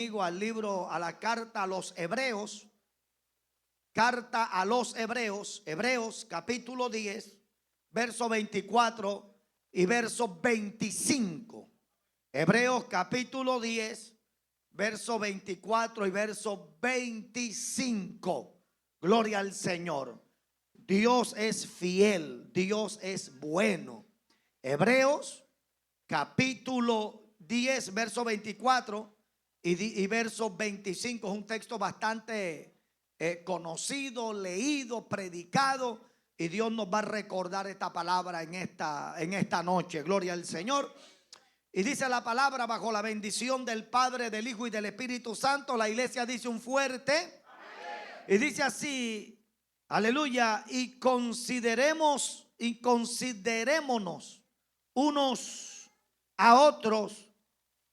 Al libro, a la carta a los Hebreos, carta a los Hebreos, Hebreos capítulo 10, verso 24 y verso 25. Hebreos capítulo 10, verso 24 y verso 25. Gloria al Señor. Dios es fiel, Dios es bueno. Hebreos capítulo 10, verso 24 y verso 25. Es un texto bastante conocido, leído, predicado, y Dios nos va a recordar esta palabra en esta noche. Gloria al Señor. Y dice la palabra: bajo la bendición del Padre, del Hijo y del Espíritu Santo. La iglesia dice un fuerte amén. Y dice así: aleluya. Y considerémonos unos a otros,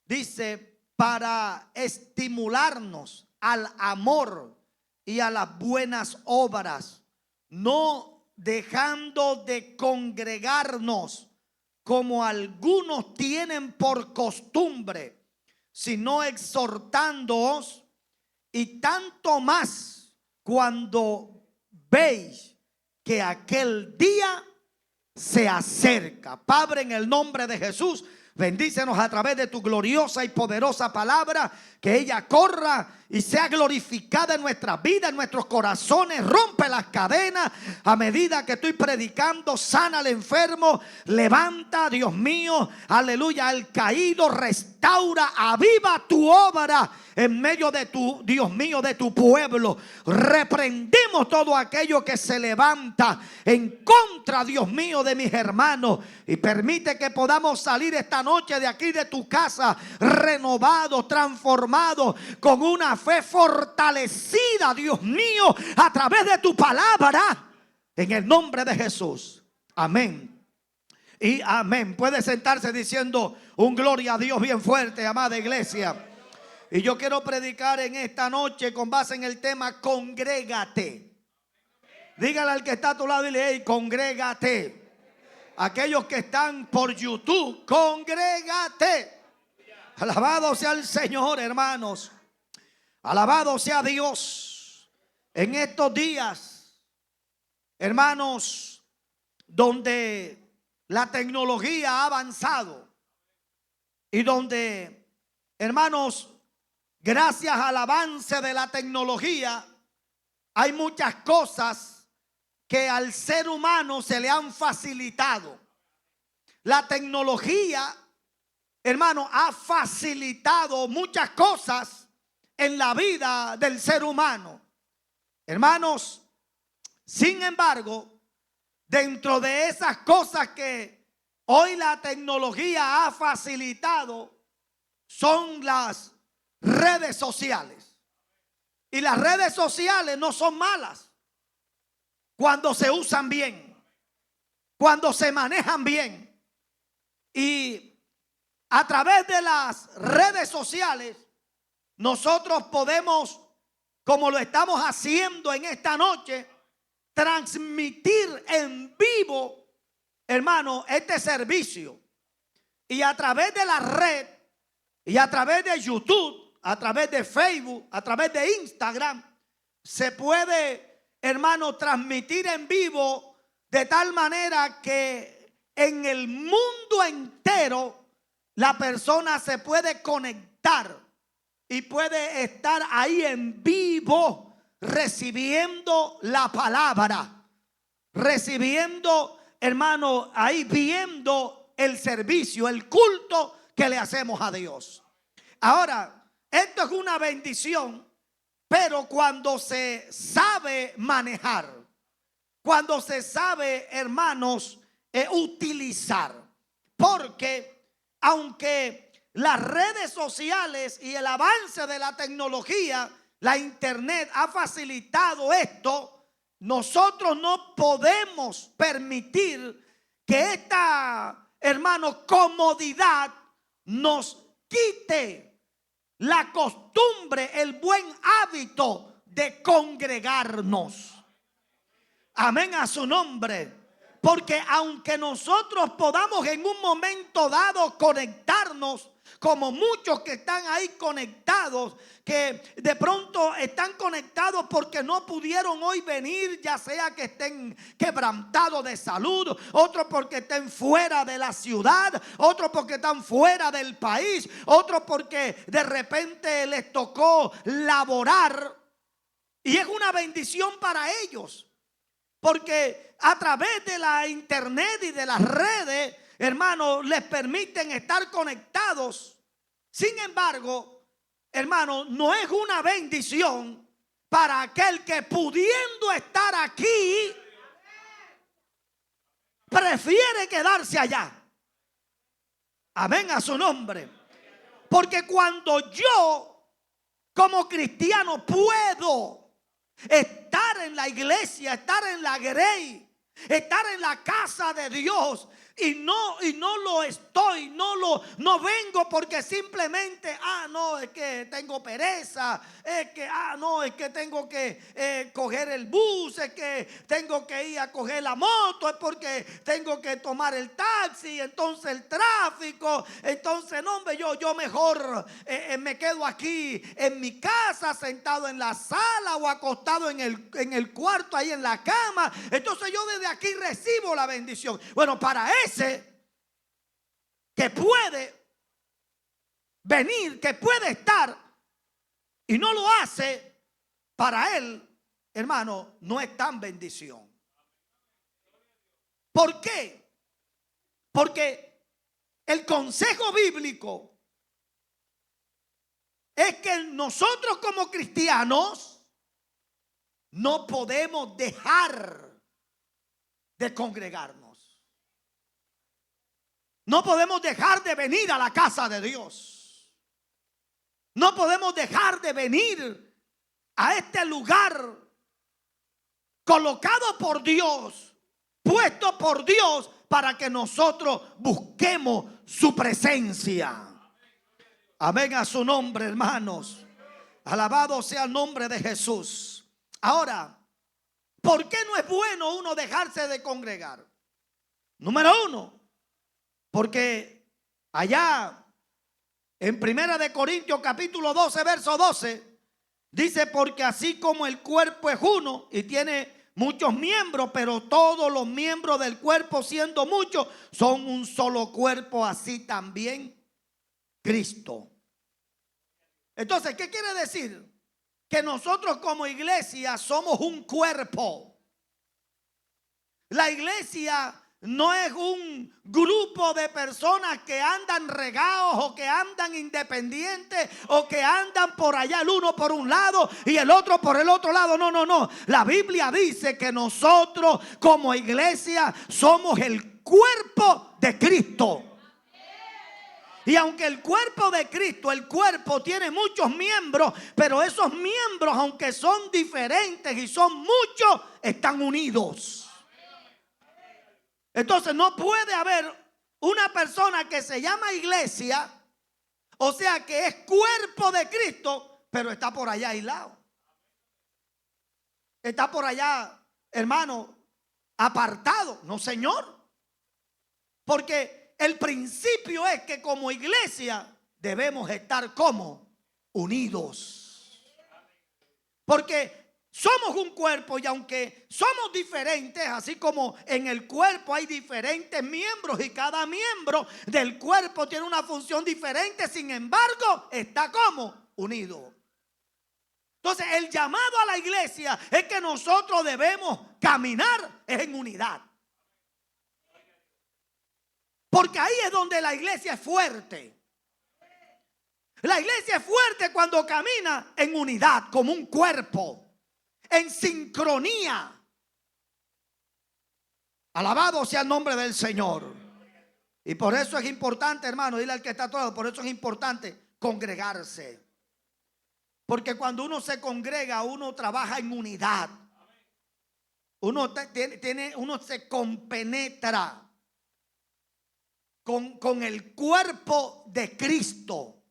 dice, para estimularnos al amor y a las buenas obras, no dejando de congregarnos como algunos tienen por costumbre, sino exhortándoos, y tanto más cuando veis que aquel día se acerca. Padre, en el nombre de Jesús, bendícenos a través de tu gloriosa y poderosa palabra, que ella corra y sea glorificada en nuestras vidas, en nuestros corazones. Rompe las cadenas a medida que estoy predicando. Sana al enfermo, levanta, Dios mío, aleluya, al caído. Restaura, aviva tu obra en medio de tu, Dios mío, de tu pueblo. Reprendemos todo aquello que se levanta en contra, Dios mío, de mis hermanos, y permite que podamos salir esta noche de aquí, de tu casa, renovados, transformados, con una fe fortalecida, Dios mío, a través de tu palabra, en el nombre de Jesús. Amén y amén. Puede sentarse diciendo un gloria a Dios bien fuerte, amada iglesia. Y yo quiero predicar en esta noche con base en el tema congrégate. Dígale al que está a tu lado y le dice: congrégate. Aquellos que están por YouTube, congrégate. Alabado sea el Señor, hermanos. Alabado sea Dios. En estos días, hermanos, donde la tecnología ha avanzado y donde, hermanos, gracias al avance de la tecnología, hay muchas cosas que al ser humano se le han facilitado. La tecnología, hermano, ha facilitado muchas cosas en la vida del ser humano. Hermanos, sin embargo, dentro de esas cosas que hoy la tecnología ha facilitado, son las redes sociales. Y las redes sociales no son malas cuando se usan bien, cuando se manejan bien. Y a través de las redes sociales nosotros podemos, como lo estamos haciendo en esta noche, transmitir en vivo, hermano, este servicio. Y a través de la red, y a través de YouTube, a través de Facebook, a través de Instagram, se puede, hermano, transmitir en vivo de tal manera que en el mundo entero la persona se puede conectar y puede estar ahí en vivo recibiendo la palabra, recibiendo, hermano, ahí viendo el servicio, el culto que le hacemos a Dios. Ahora, esto es una bendición, pero cuando se sabe manejar, cuando se sabe, hermanos, utilizar. Porque aunque las redes sociales y el avance de la tecnología, la internet ha facilitado esto, nosotros no podemos permitir que esta, hermano, comodidad nos quite la costumbre, el buen hábito de congregarnos. Amén a su nombre. Porque aunque nosotros podamos en un momento dado conectarnos como muchos que están ahí conectados, que de pronto están conectados porque no pudieron hoy venir, ya sea que estén quebrantados de salud, otros porque estén fuera de la ciudad, otros porque están fuera del país, otros porque de repente les tocó laborar. Y es una bendición para ellos, porque a través de la internet y de las redes, hermanos, les permiten estar conectados. Sin embargo, hermano, no es una bendición para aquel que, pudiendo estar aquí, prefiere quedarse allá. Amén a su nombre. Porque cuando yo, como cristiano, puedo estar en la iglesia, estar en la grey, estar en la casa de Dios, y no lo estoy, no vengo porque simplemente no, es que tengo pereza, es que no, es que tengo que coger el bus, es que tengo que ir a coger la moto, es porque tengo que tomar el taxi, entonces el tráfico, entonces no, hombre, yo mejor me quedo aquí en mi casa, sentado en la sala o acostado en el cuarto, ahí en la cama. Entonces yo desde aquí recibo la bendición. Bueno, para ese que puede venir, que puede estar y no lo hace, para él, hermano, no es tan bendición. ¿Por qué? Porque el consejo bíblico es que nosotros como cristianos no podemos dejar de congregarnos. No podemos dejar de venir a la casa de Dios. No podemos dejar de venir a este lugar colocado por Dios, puesto por Dios, para que nosotros busquemos su presencia. Amén a su nombre, hermanos. Alabado sea el nombre de Jesús. Ahora, ¿por qué no es bueno uno dejarse de congregar? Número uno, porque allá en 1 Corintios capítulo 12, verso 12, dice: porque así como el cuerpo es uno y tiene muchos miembros, pero todos los miembros del cuerpo, siendo muchos, son un solo cuerpo, así también Cristo. Entonces, ¿qué quiere decir? Que nosotros como iglesia somos un cuerpo. La iglesia no es un grupo de personas que andan regados o que andan independientes o que andan por allá, el uno por un lado y el otro por el otro lado. No. La Biblia dice que nosotros como iglesia somos el cuerpo de Cristo. Y aunque el cuerpo de Cristo, el cuerpo tiene muchos miembros, pero esos miembros, aunque son diferentes y son muchos, están unidos. Entonces no puede haber una persona que se llama iglesia, o sea que es cuerpo de Cristo, pero está por allá aislado. Está por allá, hermano, apartado. No, señor. Porque el principio es que como iglesia debemos estar como unidos. Porque somos un cuerpo, y aunque somos diferentes, así como en el cuerpo hay diferentes miembros y cada miembro del cuerpo tiene una función diferente, sin embargo, está como unido. Entonces, el llamado a la iglesia es que nosotros debemos caminar en unidad. Porque ahí es donde la iglesia es fuerte. La iglesia es fuerte cuando camina en unidad, como un cuerpo, en sincronía. Alabado sea el nombre del Señor. Y por eso es importante, hermano, dile al que está a tu lado, por eso es importante congregarse. Porque cuando uno se congrega, uno trabaja en unidad. Uno se compenetra con el cuerpo de Cristo.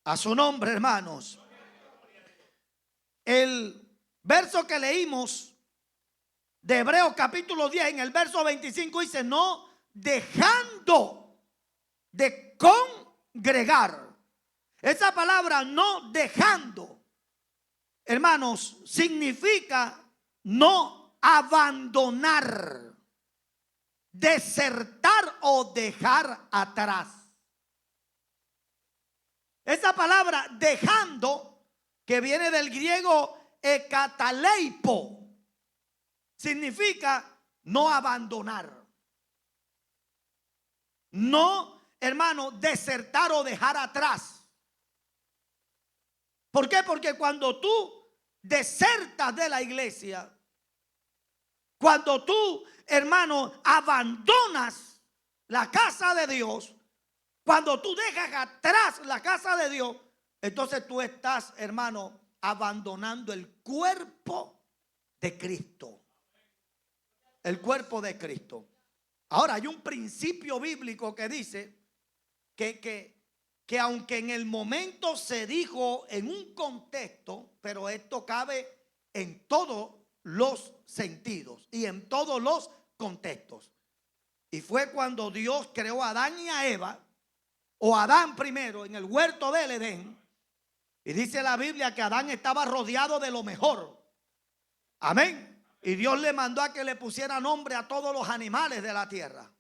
A su nombre, hermanos. El verso que leímos de Hebreos capítulo 10, en el verso 25 dice: no dejando de congregar. Esa palabra no dejando, hermanos, significa no abandonar, desertar o dejar atrás. Esa palabra dejando, que viene del griego ekataleipo, significa no abandonar. No, hermano, desertar o dejar atrás. ¿Por qué? Porque cuando tú desertas de la iglesia, cuando tú, hermano, abandonas la casa de Dios, cuando tú dejas atrás la casa de Dios, entonces tú estás, hermano, abandonando el cuerpo de Cristo. El cuerpo de Cristo. Ahora hay un principio bíblico que dice que aunque en el momento se dijo en un contexto, pero esto cabe en todos los sentidos y en todos los contextos. Y fue cuando Dios creó a Adán y a Eva, o Adán primero, en el huerto del Edén. Y dice la Biblia que Adán estaba rodeado de lo mejor. Amén. Y Dios le mandó a que le pusiera nombre a todos los animales de la tierra.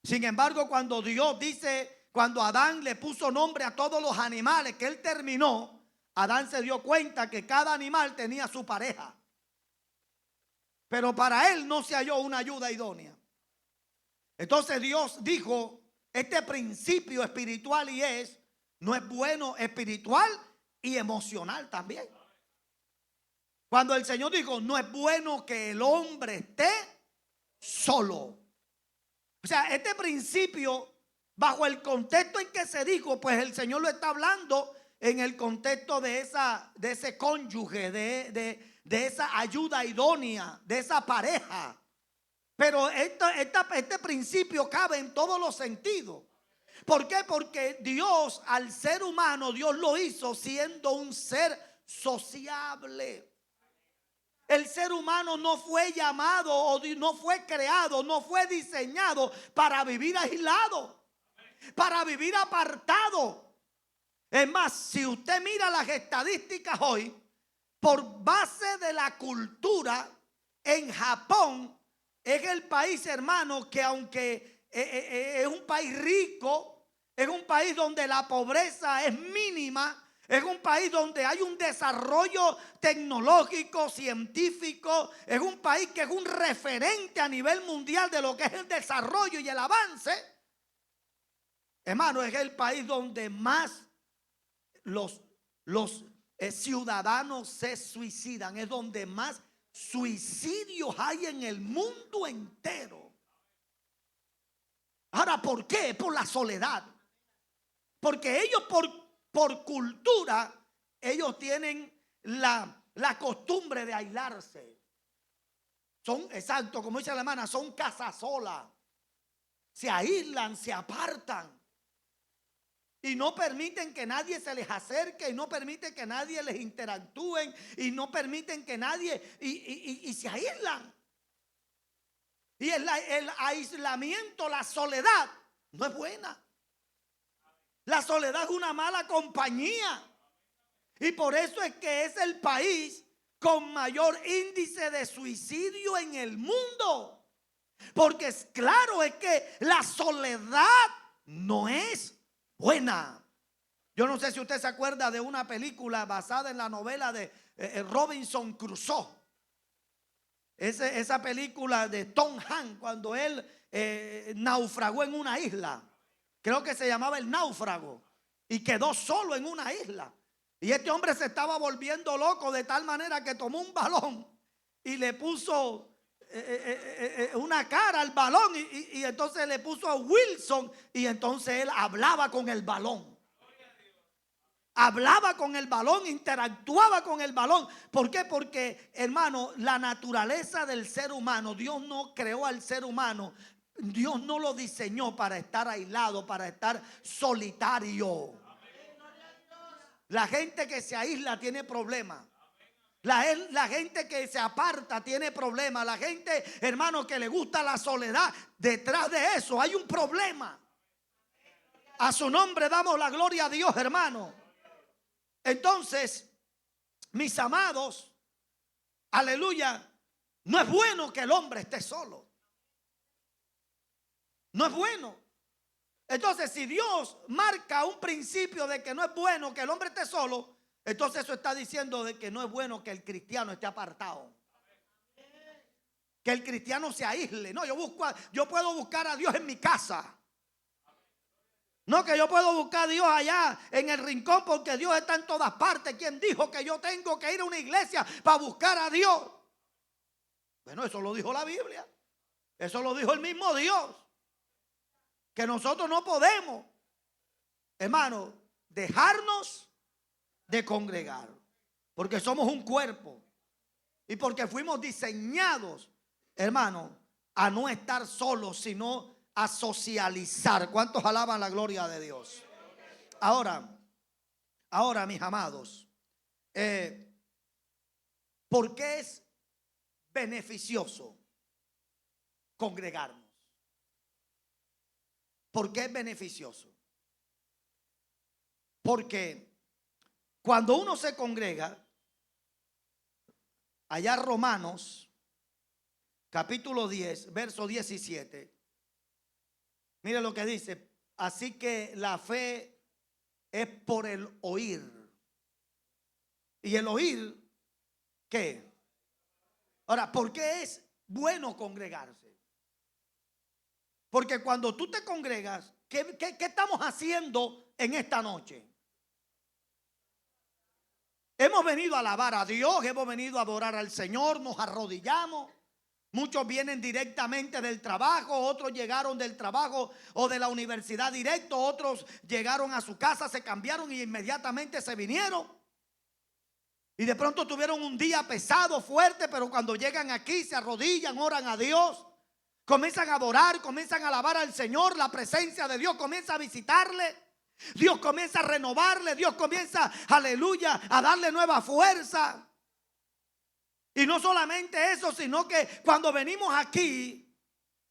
Sin embargo, cuando Dios dice, cuando Adán le puso nombre a todos los animales que él terminó, Adán se dio cuenta que cada animal tenía su pareja. Pero para él no se halló una ayuda idónea. Entonces Dios dijo este principio espiritual, y no es bueno espiritual y emocional también. Cuando el Señor dijo, no es bueno que el hombre esté solo. O sea, este principio, bajo el contexto en que se dijo, pues el Señor lo está hablando en el contexto de ese cónyuge, de esa ayuda idónea, de esa pareja. Pero este principio cabe en todos los sentidos. ¿Por qué? Porque Dios, al ser humano, Dios lo hizo siendo un ser sociable. El ser humano no fue llamado o no fue creado, no fue diseñado para vivir aislado, para vivir apartado. Es más, si usted mira las estadísticas hoy, por base de la cultura, en Japón es el país, hermano, que aunque es un país rico, es un país donde la pobreza es mínima, es un país donde hay un desarrollo tecnológico, científico, es un país que es un referente a nivel mundial de lo que es el desarrollo y el avance. Hermano, es el país donde más los ciudadanos se suicidan, es donde más suicidios hay en el mundo entero. Ahora, ¿por qué? Por la soledad. Porque ellos por cultura, ellos tienen la costumbre de aislarse. Son, exacto, como dice la hermana, son casasolas. Se aíslan, se apartan. Y no permiten que nadie se les acerque, y no permiten que nadie les interactúen, y no permiten que nadie, y se aíslan. Y el aislamiento, la soledad, no es buena. La soledad es una mala compañía. Y por eso es que es el país con mayor índice de suicidio en el mundo. Porque es claro, es que la soledad no es buena. Yo no sé si usted se acuerda de una película basada en la novela de Robinson Crusoe. Esa película de Tom Hanks, cuando él naufragó en una isla. Creo que se llamaba El Náufrago. Y quedó solo en una isla. Y este hombre se estaba volviendo loco de tal manera que tomó un balón y le puso una cara al balón. Y entonces le puso a Wilson. Y entonces él hablaba con el balón. Hablaba con el balón, interactuaba con el balón. ¿Por qué? Porque, hermano, la naturaleza del ser humano, Dios no creó al ser humano. Dios no lo diseñó para estar aislado, para estar solitario. La gente que se aísla tiene problemas. La gente que se aparta tiene problemas. La gente, hermano, que le gusta la soledad, detrás de eso hay un problema. A su nombre damos la gloria a Dios, hermano. Entonces, mis amados, aleluya, no es bueno que el hombre esté solo. No es bueno. Entonces, si Dios marca un principio de que no es bueno que el hombre esté solo, entonces eso está diciendo de que no es bueno que el cristiano esté apartado. Que el cristiano se aísle. No, yo puedo buscar a Dios en mi casa. No, que yo puedo buscar a Dios allá en el rincón porque Dios está en todas partes. ¿Quién dijo que yo tengo que ir a una iglesia para buscar a Dios? Bueno, eso lo dijo la Biblia. Eso lo dijo el mismo Dios. Que nosotros no podemos, hermano, dejarnos de congregar. Porque somos un cuerpo. Y porque fuimos diseñados, hermano, a no estar solos, sino a socializar. ¿Cuántos alaban la gloria de Dios? Ahora, mis amados, ¿por qué es beneficioso congregarnos? ¿Por qué es beneficioso? Porque cuando uno se congrega, allá Romanos, capítulo 10, verso 17, mire lo que dice. Así que la fe es por el oír. ¿Y el oír qué? Ahora, ¿por qué es bueno congregarse? Porque cuando tú te congregas, ¿qué estamos haciendo en esta noche? Hemos venido a alabar a Dios, hemos venido a adorar al Señor, nos arrodillamos. Muchos vienen directamente del trabajo, otros llegaron del trabajo o de la universidad directo, otros llegaron a su casa, se cambiaron y inmediatamente se vinieron. Y de pronto tuvieron un día pesado, fuerte, pero cuando llegan aquí se arrodillan, oran a Dios, comienzan a adorar, comienzan a alabar al Señor, la presencia de Dios comienza a visitarle. Dios comienza a renovarle, Dios comienza, aleluya, a darle nueva fuerza. Y no solamente eso, sino que cuando venimos aquí,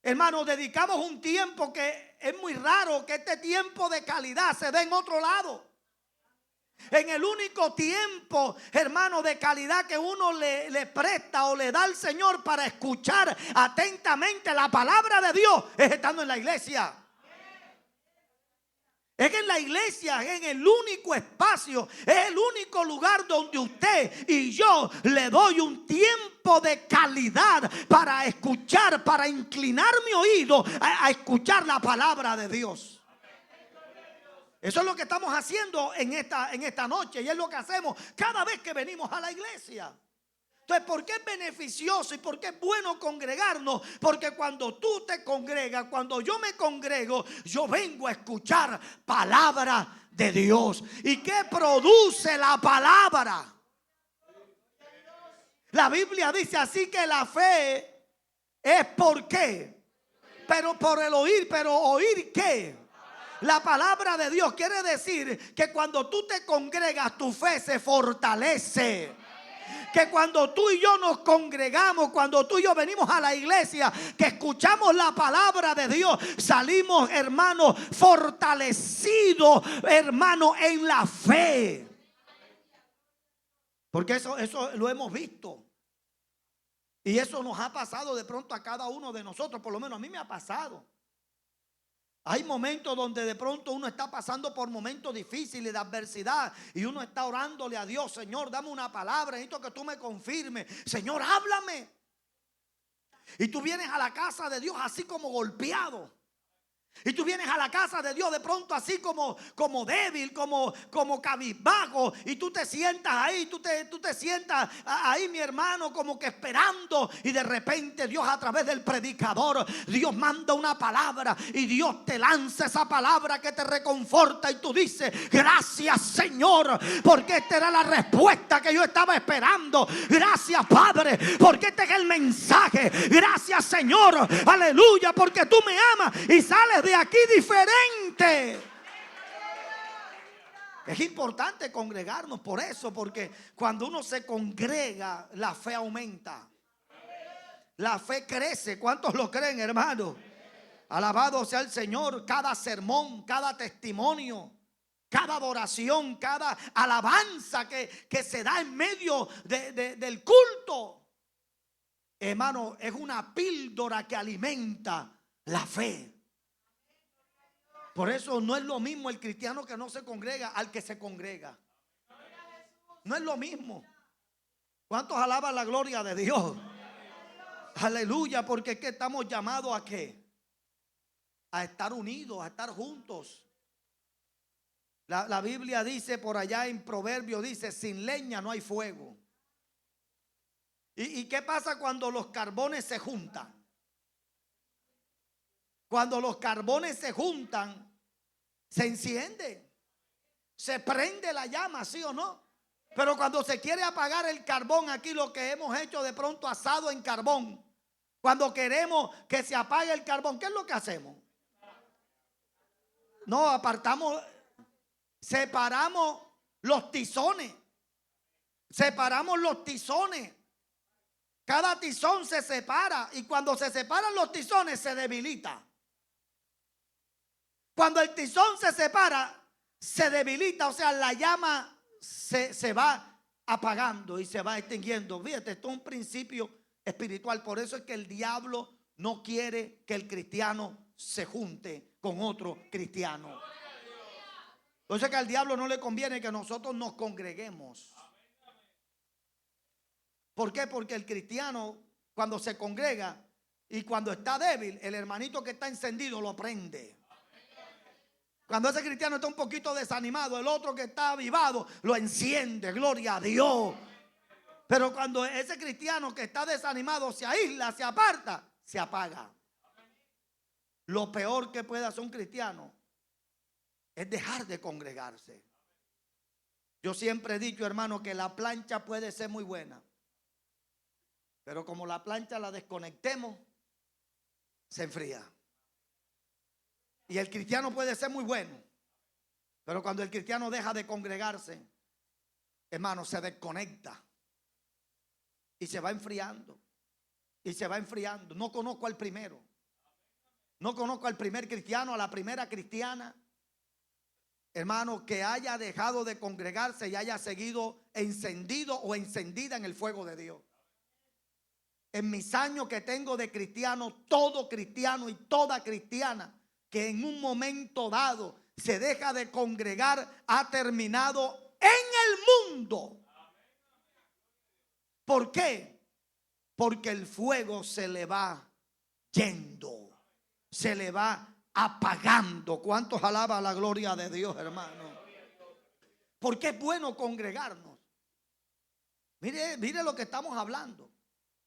hermanos, dedicamos un tiempo que es muy raro que este tiempo de calidad se dé en otro lado. En el único tiempo, hermano, de calidad que uno le presta o le da al Señor para escuchar atentamente la palabra de Dios es estando en la iglesia. Es que en la iglesia es en el único espacio, es el único lugar donde usted y yo le doy un tiempo de calidad para escuchar, para inclinar mi oído a escuchar la palabra de Dios. Eso es lo que estamos haciendo en esta noche y es lo que hacemos cada vez que venimos a la iglesia. Entonces, ¿por qué es beneficioso y por qué es bueno congregarnos? Porque cuando tú te congregas, cuando yo me congrego, yo vengo a escuchar palabra de Dios. ¿Y qué produce la palabra? La Biblia dice así que la fe es ¿por qué? Pero por el oír, pero ¿oír qué? La palabra de Dios quiere decir que cuando tú te congregas, tu fe se fortalece. Que cuando tú y yo nos congregamos, cuando tú y yo venimos a la iglesia, que escuchamos la palabra de Dios, salimos, hermanos, fortalecidos, hermanos, en la fe. Porque eso lo hemos visto. Y eso nos ha pasado de pronto a cada uno de nosotros, por lo menos a mí me ha pasado. Hay momentos donde de pronto uno está pasando por momentos difíciles de adversidad y uno está orándole a Dios: Señor, dame una palabra, necesito que tú me confirmes. Señor, háblame. Y tú vienes a la casa de Dios así como golpeado. Y tú vienes a la casa de Dios de pronto así como débil, como cabizbajo. Y tú te sientas ahí, tú te sientas ahí, mi hermano, como que esperando. Y de repente Dios, a través del predicador, Dios manda una palabra. Y Dios te lanza esa palabra que te reconforta. Y tú dices: gracias, Señor, porque esta era la respuesta que yo estaba esperando. Gracias, Padre, porque este es el mensaje. Gracias, Señor, aleluya, porque tú me amas. Y sales de aquí diferente. Es importante congregarnos por eso, porque cuando uno se congrega, la fe aumenta, la fe crece. ¿Cuántos lo creen, hermano? Alabado sea el Señor. Cada sermón, cada testimonio, cada adoración, cada alabanza que se da en medio del culto, hermano, es una píldora que alimenta la fe. Por eso no es lo mismo el cristiano que no se congrega al que se congrega. No es lo mismo. ¿Cuántos alaban la gloria de Dios? Aleluya, porque es que estamos llamados ¿a qué? A estar unidos, a estar juntos. La Biblia dice por allá en Proverbios, dice, sin leña no hay fuego. ¿Y qué pasa cuando los carbones se juntan? Cuando los carbones se juntan, se enciende, se prende la llama, ¿sí o no? Pero cuando se quiere apagar el carbón, aquí lo que hemos hecho de pronto asado en carbón, cuando queremos que se apague el carbón, ¿qué es lo que hacemos? No, apartamos, separamos los tizones, separamos los tizones. Cada tizón se separa y cuando se separan los tizones se debilita. Cuando el tizón se separa, se debilita, o sea, la llama se va apagando y se va extinguiendo. Fíjate, esto es un principio espiritual. Por eso es que el diablo no quiere que el cristiano se junte con otro cristiano. Por eso es que al diablo no le conviene que nosotros nos congreguemos. ¿Por qué? Porque el cristiano cuando se congrega y cuando está débil, el hermanito que está encendido lo prende. Cuando ese cristiano está un poquito desanimado, el otro que está avivado lo enciende, gloria a Dios. Pero cuando ese cristiano que está desanimado se aísla, se aparta, se apaga. Lo peor que puede hacer un cristiano es dejar de congregarse. Yo siempre he dicho, hermano, que la plancha puede ser muy buena, pero como la plancha la desconectemos, se enfría. Y el cristiano puede ser muy bueno, pero cuando el cristiano deja de congregarse, hermano, se desconecta y se va enfriando. Y se va enfriando. No conozco al primero. No conozco al primer cristiano, a la primera cristiana, hermano, que haya dejado de congregarse y haya seguido encendido o encendida en el fuego de Dios. En mis años que tengo de cristiano, todo cristiano y toda cristiana que en un momento dado se deja de congregar ha terminado en el mundo. ¿Por qué? Porque el fuego se le va yendo, se le va apagando. ¿Cuántos alaban la gloria de Dios, hermano? Porque es bueno congregarnos. Mire lo que estamos hablando.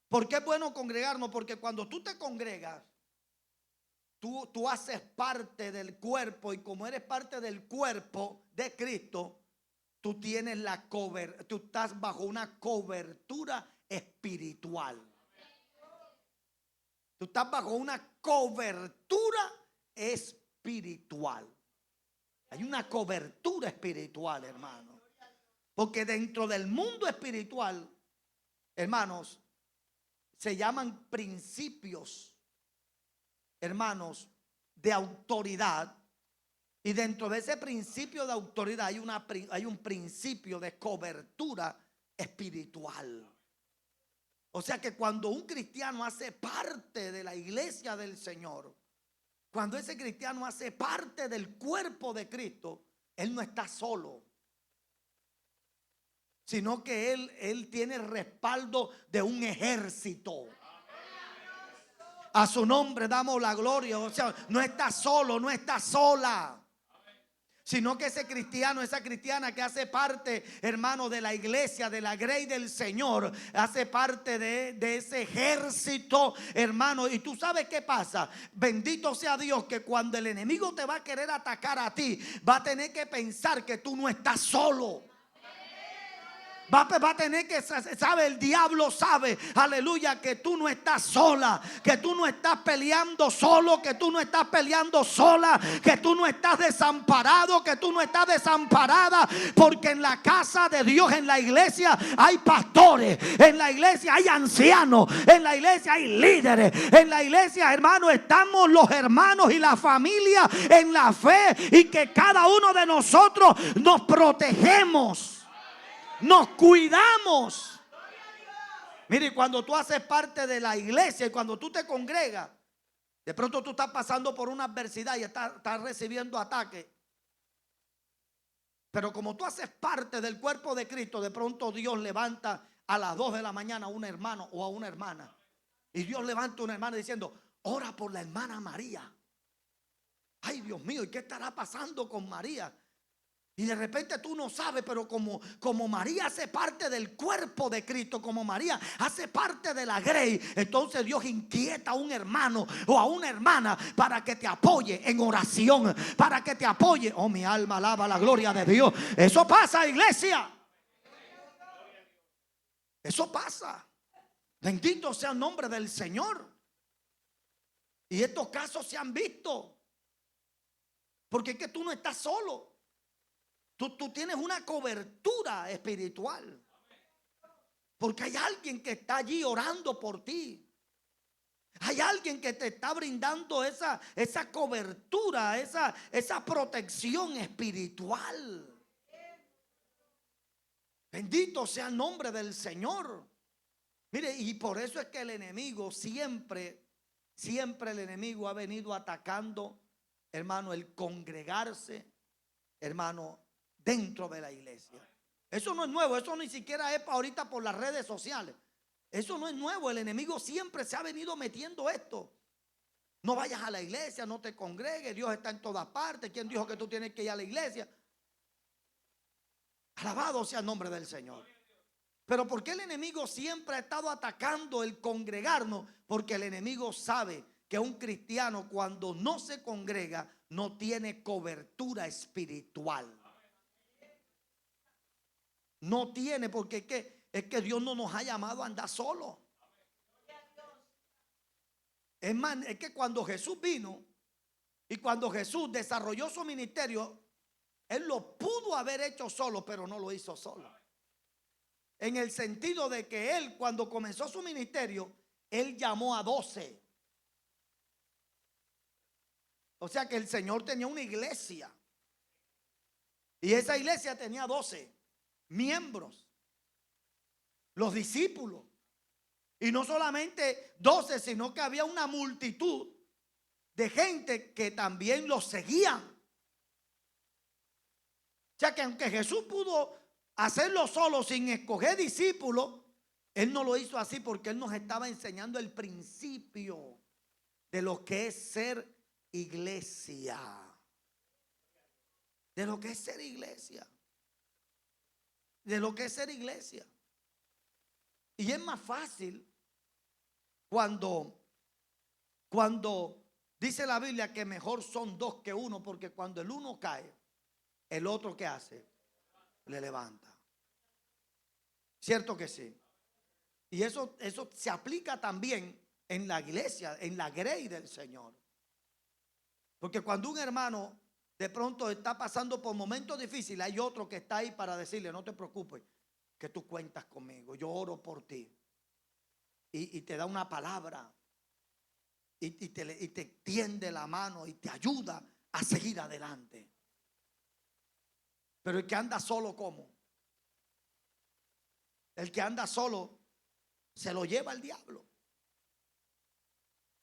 ¿Por qué es bueno congregarnos? Porque cuando tú te congregas, tú haces parte del cuerpo, y como eres parte del cuerpo de Cristo, tú tienes tú estás bajo una cobertura espiritual. Tú estás bajo una cobertura espiritual. Hay una cobertura espiritual, hermano. Porque dentro del mundo espiritual, hermanos, se llaman principios, hermanos, de autoridad. Y dentro de ese principio de autoridad hay un principio de cobertura espiritual. O sea que cuando un cristiano hace parte de la iglesia del Señor, cuando ese cristiano hace parte del cuerpo de Cristo, él no está solo, sino que él tiene el respaldo de un ejército. A su nombre damos la gloria. O sea, no está solo, no está sola, sino que ese cristiano, esa cristiana que hace parte, hermano, de la iglesia, de la grey del Señor, hace parte de ese ejército, hermano. Y tú sabes qué pasa. Bendito sea Dios, que cuando el enemigo te va a querer atacar a ti, va a tener que pensar que tú no estás solo. Va a tener que, sabe, el diablo sabe, aleluya, que tú no estás sola, que tú no estás peleando solo, que tú no estás peleando sola, que tú no estás desamparado, que tú no estás desamparada, porque en la casa de Dios, en la iglesia hay pastores, en la iglesia hay ancianos, en la iglesia hay líderes, en la iglesia, hermano, estamos los hermanos y la familia en la fe, y que cada uno de nosotros nos protegemos. Nos cuidamos. Mire, cuando tú haces parte de la iglesia y cuando tú te congregas, de pronto tú estás pasando por una adversidad y estás recibiendo ataques. Pero como tú haces parte del cuerpo de Cristo, de pronto Dios levanta a las 2 de la mañana a un hermano o a una hermana. Y Dios levanta a una hermana diciendo: ora por la hermana María. Ay, Dios mío, ¿y qué estará pasando con María? Y de repente tú no sabes, pero como María hace parte del cuerpo de Cristo, como María hace parte de la grey, entonces Dios inquieta a un hermano o a una hermana para que te apoye en oración, para que te apoye. Oh, mi alma alaba la gloria de Dios. Eso pasa, iglesia. Eso pasa. Bendito sea el nombre del Señor. Y estos casos se han visto. Porque es que tú no estás solo. Tú tienes una cobertura espiritual. Porque hay alguien que está allí orando por ti. Hay alguien que te está brindando esa cobertura, esa protección espiritual. Bendito sea el nombre del Señor. Mire, y por eso es que el enemigo siempre el enemigo ha venido atacando, hermano, el congregarse, hermano, dentro de la iglesia. Eso no es nuevo, eso ni siquiera es ahorita por las redes sociales. Eso no es nuevo, el enemigo siempre se ha venido metiendo esto. No vayas a la iglesia, no te congregues, Dios está en todas partes. ¿Quién dijo que tú tienes que ir a la iglesia? Alabado sea el nombre del Señor. Pero ¿por qué el enemigo siempre ha estado atacando el congregarnos? Porque el enemigo sabe que un cristiano, cuando no se congrega, no tiene cobertura espiritual. No tiene, porque es que Dios no nos ha llamado a andar solo. Es más, es que cuando Jesús vino y cuando Jesús desarrolló su ministerio, Él lo pudo haber hecho solo, pero no lo hizo solo. En el sentido de que Él, cuando comenzó su ministerio, Él llamó a 12. O sea que el Señor tenía una iglesia. Y esa iglesia tenía 12 miembros, los discípulos. Y no solamente 12, sino que había una multitud de gente que también los seguían. O sea que aunque Jesús pudo hacerlo solo sin escoger discípulos, Él no lo hizo así porque Él nos estaba enseñando el principio de lo que es ser iglesia. De lo que es ser iglesia. De lo que es ser iglesia. Y es más fácil cuando dice la Biblia que mejor son 2 que 1, porque cuando el uno cae, el otro ¿qué hace? Le levanta. ¿Cierto que sí? Y eso se aplica también en la iglesia, en la grey del Señor. Porque cuando un hermano de pronto está pasando por momentos difíciles, hay otro que está ahí para decirle: no te preocupes, que tú cuentas conmigo, yo oro por ti. Y te da una palabra y te tiende la mano y te ayuda a seguir adelante. Pero el que anda solo, ¿cómo? El que anda solo se lo lleva el diablo,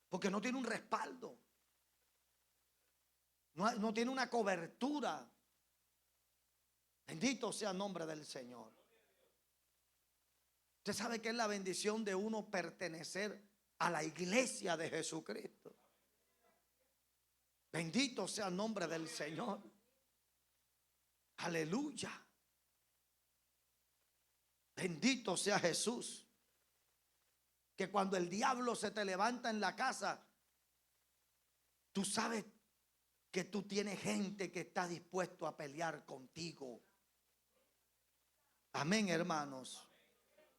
porque no tiene un respaldo, no tiene una cobertura. Bendito sea el nombre del Señor. Usted sabe que es la bendición de uno pertenecer a la iglesia de Jesucristo. Bendito sea el nombre del Señor. Aleluya. Bendito sea Jesús. Que cuando el diablo se te levanta en la casa, tú sabes que tú tienes gente que está dispuesto a pelear contigo. Amén, hermanos.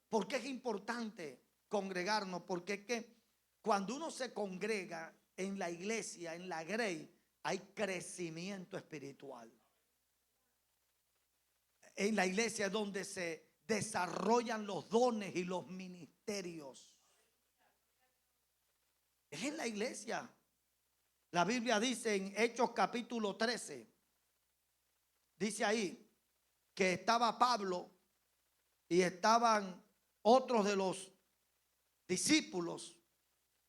¿Por qué es importante congregarnos? Porque es que cuando uno se congrega en la iglesia, en la grey, hay crecimiento espiritual. En la iglesia es donde se desarrollan los dones y los ministerios. Es en la iglesia. La Biblia dice en Hechos capítulo 13, dice ahí que estaba Pablo y estaban otros de los discípulos.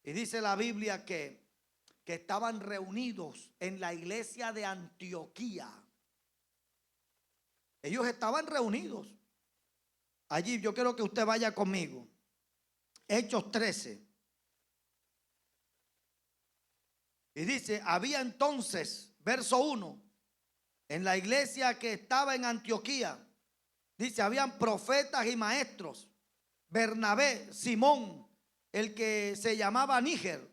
Y dice la Biblia que estaban reunidos en la iglesia de Antioquía. Ellos estaban reunidos. Allí yo quiero que usted vaya conmigo. Hechos 13. Y dice, había entonces, verso 1, en la iglesia que estaba en Antioquía, dice, habían profetas y maestros, Bernabé, Simón, el que se llamaba Níger,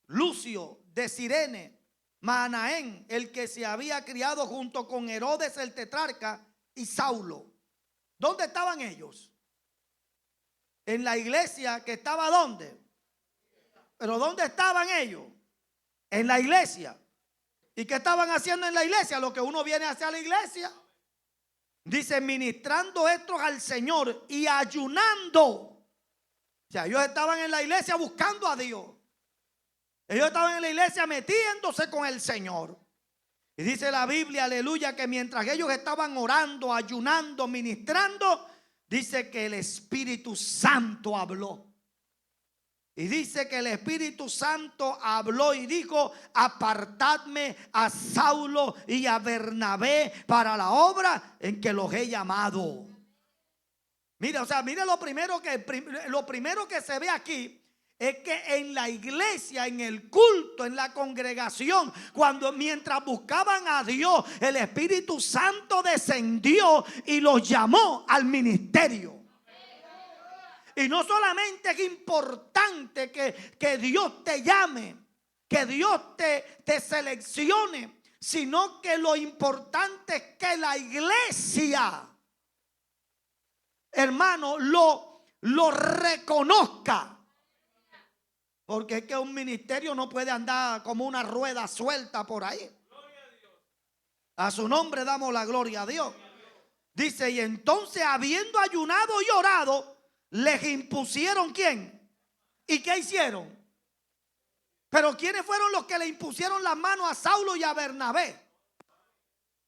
Lucio de Cirene, Manaén, el que se había criado junto con Herodes el tetrarca, y Saulo. ¿Dónde estaban ellos? En la iglesia que estaba ¿dónde? Pero ¿dónde estaban ellos? En la iglesia. ¿Y qué estaban haciendo en la iglesia? Lo que uno viene hacia la iglesia. Dice, ministrando estos al Señor y ayunando. O sea, ellos estaban en la iglesia buscando a Dios. Ellos estaban en la iglesia metiéndose con el Señor. Y dice la Biblia, aleluya, que mientras ellos estaban orando, ayunando, ministrando, dice que el Espíritu Santo habló. Y dice que el Espíritu Santo habló y dijo, apartadme a Saulo y a Bernabé para la obra en que los he llamado. Mira, o sea, mira lo primero que se ve aquí. Es que en la iglesia, en el culto, en la congregación, mientras buscaban a Dios, el Espíritu Santo descendió y los llamó al ministerio. Y no solamente es importante que Dios te llame, que Dios te seleccione, sino que lo importante es que la iglesia, hermano, lo reconozca. Porque es que un ministerio no puede andar como una rueda suelta por ahí. A su nombre damos la gloria a Dios. Dice, y entonces habiendo ayunado y orado, les impusieron ¿quién? ¿Y qué hicieron? Pero ¿quiénes fueron los que le impusieron las manos a Saulo y a Bernabé?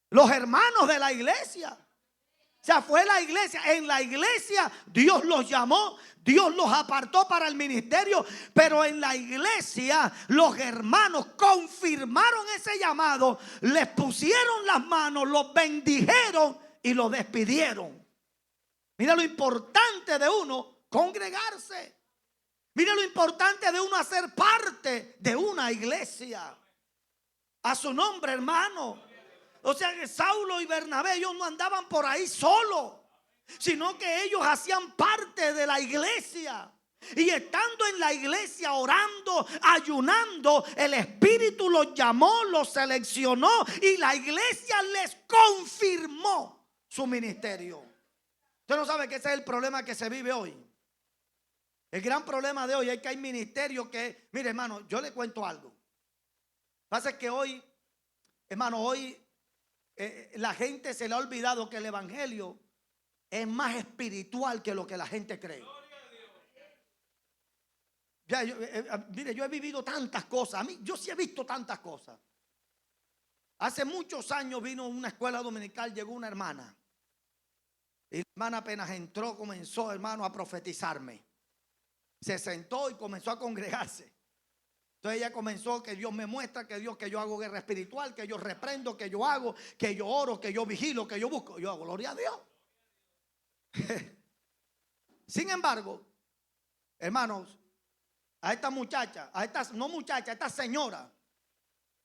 Los hermanos de la iglesia. O sea, fue la iglesia. En la iglesia Dios los llamó, Dios los apartó para el ministerio. Pero en la iglesia los hermanos confirmaron ese llamado, les pusieron las manos, los bendijeron y los despidieron. Mira lo importante de uno congregarse. Mira lo importante de uno hacer parte de una iglesia. A su nombre, hermano. O sea que Saulo y Bernabé, ellos no andaban por ahí solos, sino que ellos hacían parte de la iglesia. Y estando en la iglesia orando, ayunando, el Espíritu los llamó, los seleccionó y la iglesia les confirmó su ministerio. Usted no sabe que ese es el problema que se vive hoy. El gran problema de hoy es que hay ministerios que, mire hermano, yo le cuento algo. Lo que pasa es que hoy, hermano, la gente se le ha olvidado que el evangelio es más espiritual que lo que la gente cree. Ya, mire, yo he vivido tantas cosas. Yo sí he visto tantas cosas. Hace muchos años vino una escuela dominical, llegó una hermana. Y la hermana apenas entró, comenzó, hermano, a profetizarme. Se sentó y comenzó a congregarse. Entonces ella comenzó, que Dios me muestra, que yo hago guerra espiritual, que yo reprendo, que yo hago, que yo oro, que yo vigilo, que yo busco. Yo hago gloria a Dios. Sin embargo, hermanos, a esta muchacha, a esta señora,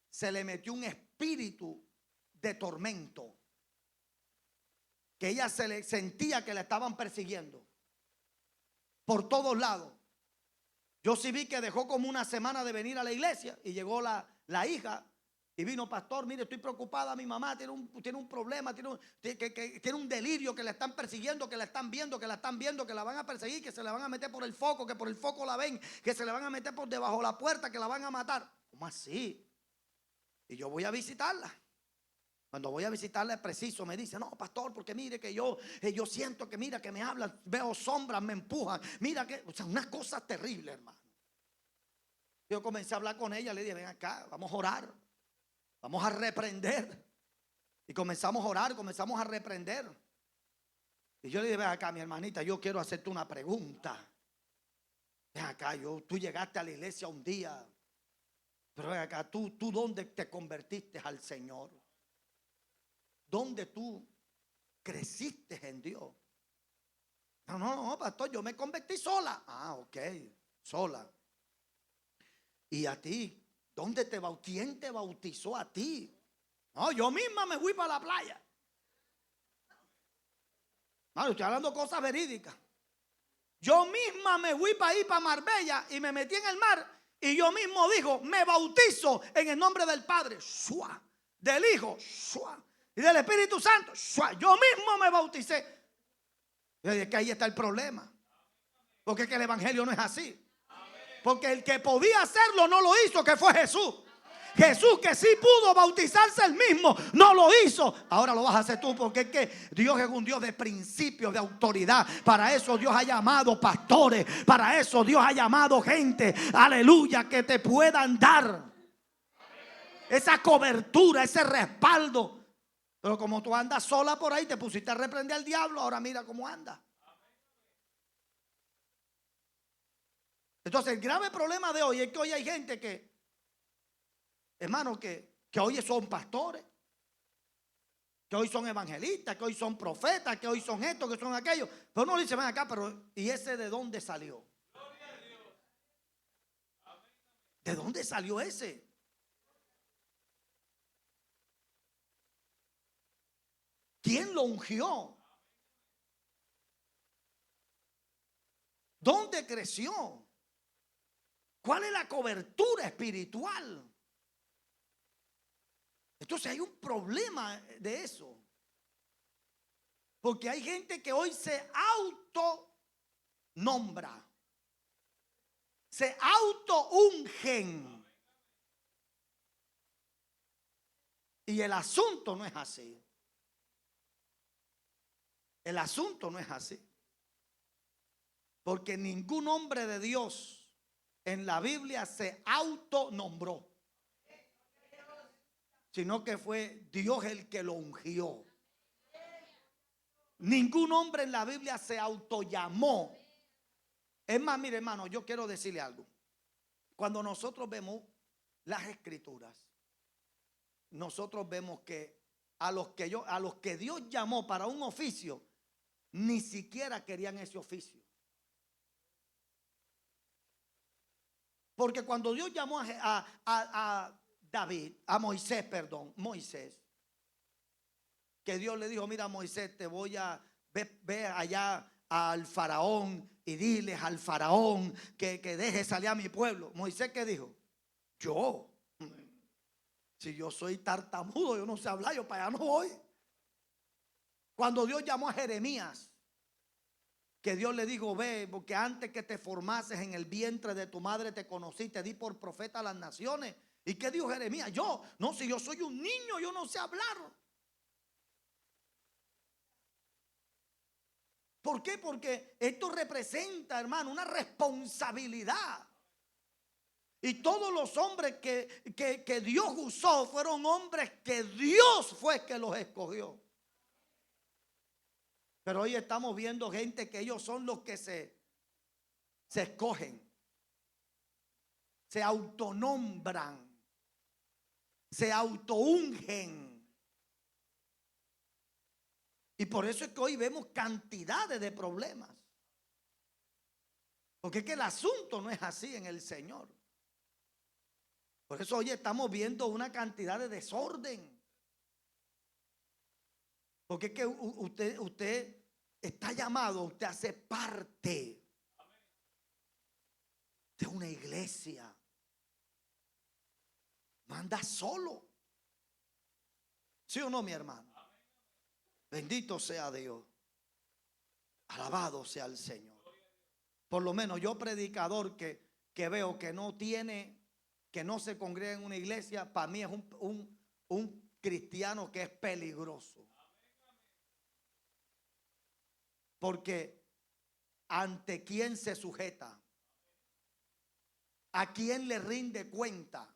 se le metió un espíritu de tormento. Que ella sentía que la estaban persiguiendo por todos lados. Yo sí vi que dejó como una semana de venir a la iglesia y llegó la hija Y vino, pastor, mire, estoy preocupada, mi mamá tiene un problema, tiene un delirio, que la están persiguiendo, que la están viendo, que la van a perseguir, que se la van a meter por el foco, que por el foco la ven, que se la van a meter por debajo de la puerta, que la van a matar. ¿Cómo así? Y yo voy a visitarla. Cuando voy a visitarla es preciso, me dice, no, pastor, porque mire que yo siento que mira que me hablan, veo sombras, me empujan, mira que, o sea, una cosa terrible, hermano. Yo comencé a hablar con ella, le dije, ven acá, vamos a orar. Vamos a reprender. Y comenzamos a orar, comenzamos a reprender. Y yo le dije, ven acá, mi hermanita, yo quiero hacerte una pregunta. Ven acá, tú llegaste a la iglesia un día. Pero ven acá, ¿tú dónde te convertiste al Señor? ¿Dónde tú creciste en Dios? No, pastor, yo me convertí sola. Ah, ok, sola. ¿Y a ti? ¿Quién te bautizó a ti? No, yo misma me fui para la playa. No, estoy hablando cosas verídicas. Yo misma me fui para ir para Marbella y me metí en el mar. Y yo mismo dijo, me bautizo en el nombre del Padre, ¡shua!, del Hijo, ¡shua!, y del Espíritu Santo, ¡shua!. Yo mismo me bauticé. Y es que ahí está el problema. Porque es que el evangelio no es así. Porque el que podía hacerlo no lo hizo, que fue Jesús. Jesús, que sí pudo bautizarse él mismo, no lo hizo. Ahora lo vas a hacer tú, porque es que Dios es un Dios de principios, de autoridad. Para eso Dios ha llamado pastores. Para eso Dios ha llamado gente, aleluya, que te puedan dar esa cobertura, ese respaldo. Pero como tú andas sola por ahí, te pusiste a reprender al diablo. Ahora mira cómo anda. Entonces el grave problema de hoy es que hoy hay gente que, hermano, que hoy son pastores, que hoy son evangelistas, que hoy son profetas, que hoy son esto, que son aquello. Pero uno dice, ven acá, pero ¿y ese de dónde salió? ¿De dónde salió ese? ¿Quién lo ungió? ¿Dónde creció? ¿Cuál es la cobertura espiritual? Entonces hay un problema de eso. Porque hay gente que hoy se autonombra, se autoungen. Y el asunto no es así. El asunto no es así. Porque ningún hombre de Dios en la Biblia se autonombró, sino que fue Dios el que lo ungió. Ningún hombre en la Biblia se autollamó. Es más, mire, hermano, yo quiero decirle algo. Cuando nosotros vemos las escrituras, nosotros vemos que a los que Dios llamó para un oficio, ni siquiera querían ese oficio. Porque cuando Dios llamó a Moisés, que Dios le dijo, mira, Moisés, te voy a ve allá al faraón y diles al faraón que deje salir a mi pueblo. Moisés, ¿qué dijo? Si yo soy tartamudo, yo no sé hablar, yo para allá no voy. Cuando Dios llamó a Jeremías, que Dios le dijo, ve, porque antes que te formases en el vientre de tu madre te conocí, te di por profeta a las naciones. ¿Y qué dijo Jeremías? Si yo soy un niño, yo no sé hablar. ¿Por qué? Porque esto representa, hermano, una responsabilidad. Y todos los hombres que Dios usó fueron hombres que Dios fue el que los escogió. Pero hoy estamos viendo gente que ellos son los que se escogen, se autonombran, se autoungen. Y por eso es que hoy vemos cantidades de problemas. Porque es que el asunto no es así en el Señor. Por eso hoy estamos viendo una cantidad de desorden. Porque es que usted está llamado, usted hace parte de una iglesia. No anda solo. ¿Sí o no, mi hermano? Bendito sea Dios. Alabado sea el Señor. Por lo menos yo, predicador, que veo que no tiene, que no se congrega en una iglesia, para mí es un cristiano que es peligroso. Porque ante quién se sujeta, a quién le rinde cuenta.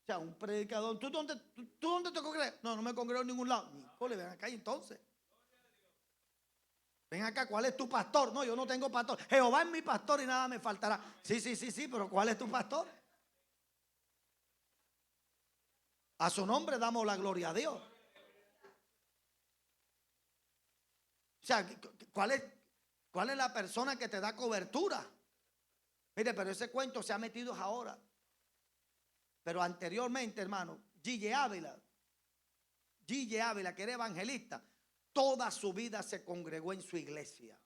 O sea, un predicador, ¿tú dónde te congregas? No, no me congrego en ningún lado. Nicole, ven acá entonces. Ven acá, ¿cuál es tu pastor? No, yo no tengo pastor. Jehová es mi pastor y nada me faltará. Sí, pero ¿cuál es tu pastor? A su nombre damos la gloria a Dios. O sea, ¿cuál es la persona que te da cobertura? Mire, pero ese cuento se ha metido ahora. Pero anteriormente, hermano, Gille Ávila, que era evangelista, toda su vida se congregó en su iglesia.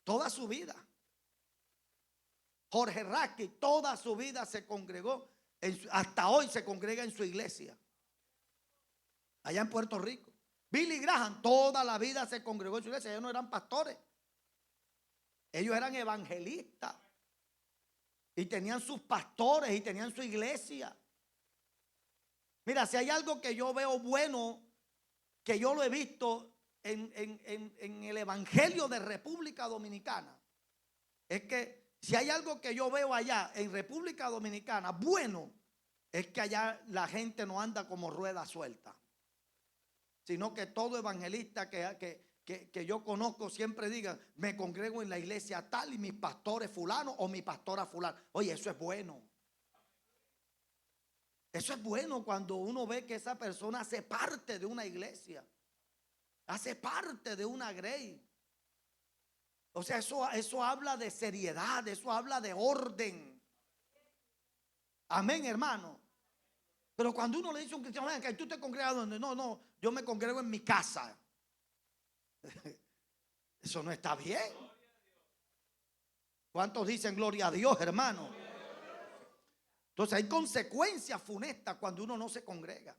Toda su vida. Jorge Rasky, toda su vida se congregó, hasta hoy se congrega en su iglesia, allá en Puerto Rico. Billy Graham, toda la vida se congregó en su iglesia. Ellos no eran pastores, ellos eran evangelistas. Y tenían sus pastores y tenían su iglesia. Mira, si hay algo que yo veo bueno, que yo lo he visto en el Evangelio de República Dominicana, es que si hay algo que yo veo allá en República Dominicana, bueno, es que allá la gente no anda como rueda suelta, sino que todo evangelista que yo conozco siempre diga, me congrego en la iglesia tal y mis pastores fulano o mi pastora fulano. Oye, eso es bueno. Eso es bueno cuando uno ve que esa persona hace parte de una iglesia, hace parte de una grey. O sea, eso habla de seriedad, eso habla de orden. Amén, hermano. Pero cuando uno le dice a un cristiano, que tú te congregas donde, no, yo me congrego en mi casa. Eso no está bien. ¿Cuántos dicen gloria a Dios, hermano? Entonces hay consecuencias funestas cuando uno no se congrega.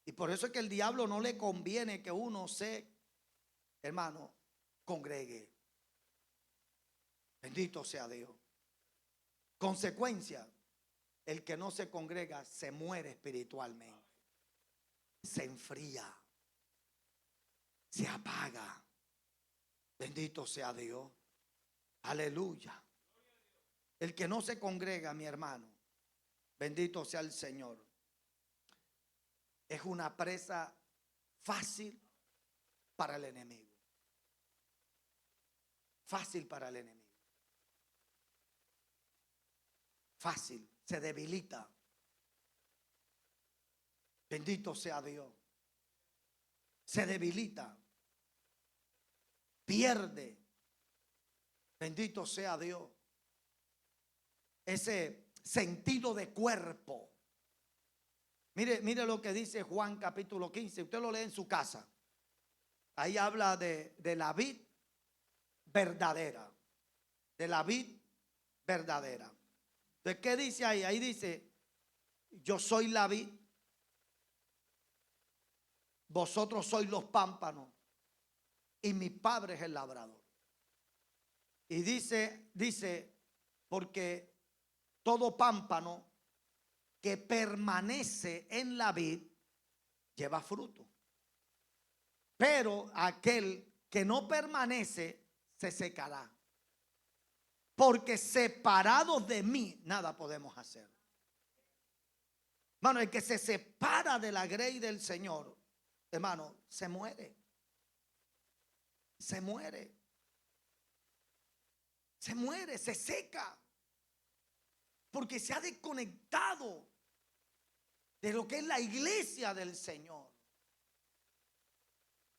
Y por eso es que el diablo no le conviene que uno se, hermano, congregue. Bendito sea Dios. Consecuencia, el que no se congrega se muere espiritualmente, se enfría, se apaga. Bendito sea Dios. Aleluya. El que no se congrega, mi hermano, bendito sea el Señor, es una presa fácil para el enemigo. Fácil para el enemigo. Fácil, se debilita. Bendito sea Dios. Se debilita. Pierde. Bendito sea Dios. Ese sentido de cuerpo. Mire lo que dice Juan capítulo 15. Usted lo lee en su casa. Ahí habla de la vid verdadera. De la vid verdadera. Entonces, ¿qué dice ahí? Ahí dice, yo soy la vid, vosotros sois los pámpanos y mi padre es el labrador. Y dice, porque todo pámpano que permanece en la vid lleva fruto. Pero aquel que no permanece se secará. Porque separados de mí nada podemos hacer. Hermano, el que se separa de la grey del Señor, hermano, se muere. Se muere. Se muere, se seca. Porque se ha desconectado de lo que es la iglesia del Señor.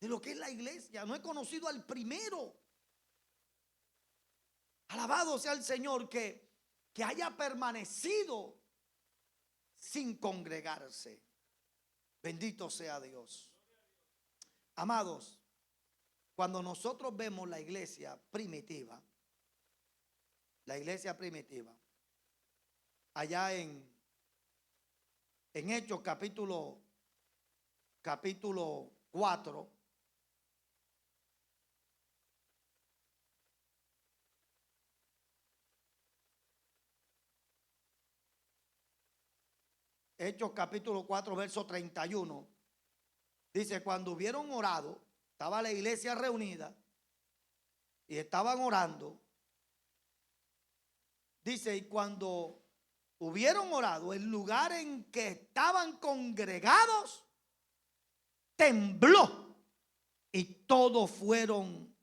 De lo que es la iglesia. No he conocido al primero. Alabado sea el Señor que haya permanecido sin congregarse. Bendito sea Dios. Amados, cuando nosotros vemos la iglesia primitiva, allá en Hechos capítulo 4. Hechos capítulo 4, verso 31. Dice, cuando hubieron orado, estaba la iglesia reunida y estaban orando. Dice, y cuando hubieron orado, el lugar en que estaban congregados tembló y todos fueron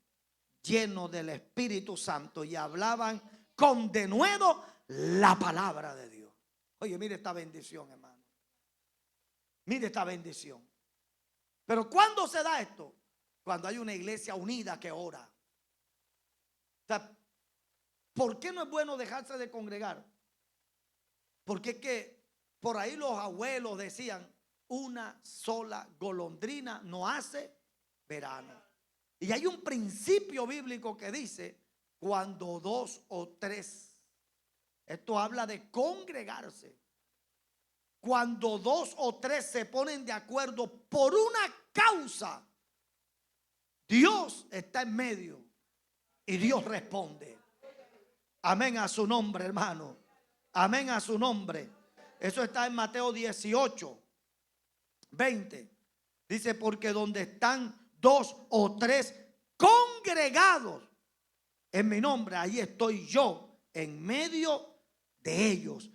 llenos del Espíritu Santo y hablaban con denuedo la palabra de Dios. Oye, mire esta bendición, hermano. Mire esta bendición. Pero ¿cuándo se da esto? Cuando hay una iglesia unida que ora. O sea, ¿por qué no es bueno dejarse de congregar? Porque es que por ahí los abuelos decían, una sola golondrina no hace verano. Y hay un principio bíblico que dice, cuando dos o tres, esto habla de congregarse. Cuando dos o tres se ponen de acuerdo por una causa, Dios está en medio y Dios responde. Amén a su nombre, hermano. Amén a su nombre. Eso está en Mateo 18, 20. Dice, porque donde están dos o tres congregados en mi nombre, ahí estoy yo en medio de ellos.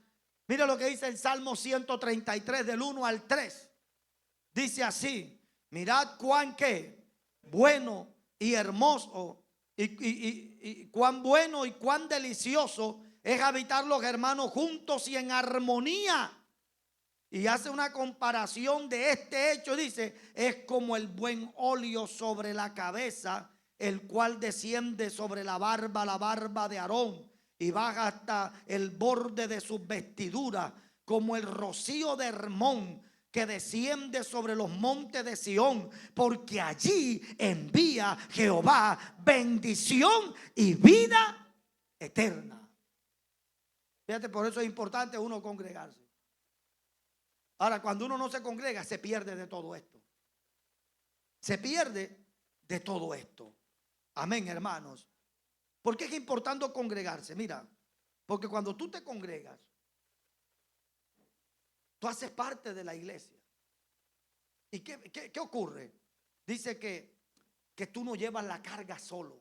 Mira lo que dice el Salmo 133 del 1 al 3. Dice así, mirad cuán que bueno y hermoso y cuán bueno y cuán delicioso es habitar los hermanos juntos y en armonía. Y hace una comparación de este hecho. Dice, es como el buen óleo sobre la cabeza, el cual desciende sobre la barba de Aarón y baja hasta el borde de sus vestiduras, como el rocío de Hermón que desciende sobre los montes de Sión, porque allí envía Jehová bendición y vida eterna. Fíjate, por eso es importante uno congregarse. Ahora, cuando uno no se congrega, se pierde de todo esto. Se pierde de todo esto. Amén, hermanos. ¿Por qué es importante congregarse? Mira, porque cuando tú te congregas, tú haces parte de la iglesia. ¿Y qué ocurre? Dice que tú no llevas la carga solo,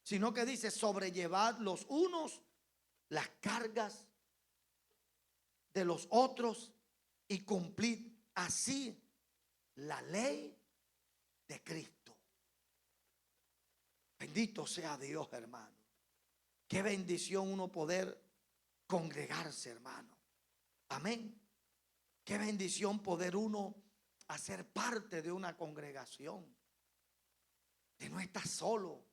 sino que dice sobrellevad los unos las cargas de los otros y cumplid así la ley de Cristo. Bendito sea Dios, hermano. Qué bendición uno poder congregarse, hermano. Amén. Qué bendición poder uno hacer parte de una congregación, de no estar solo,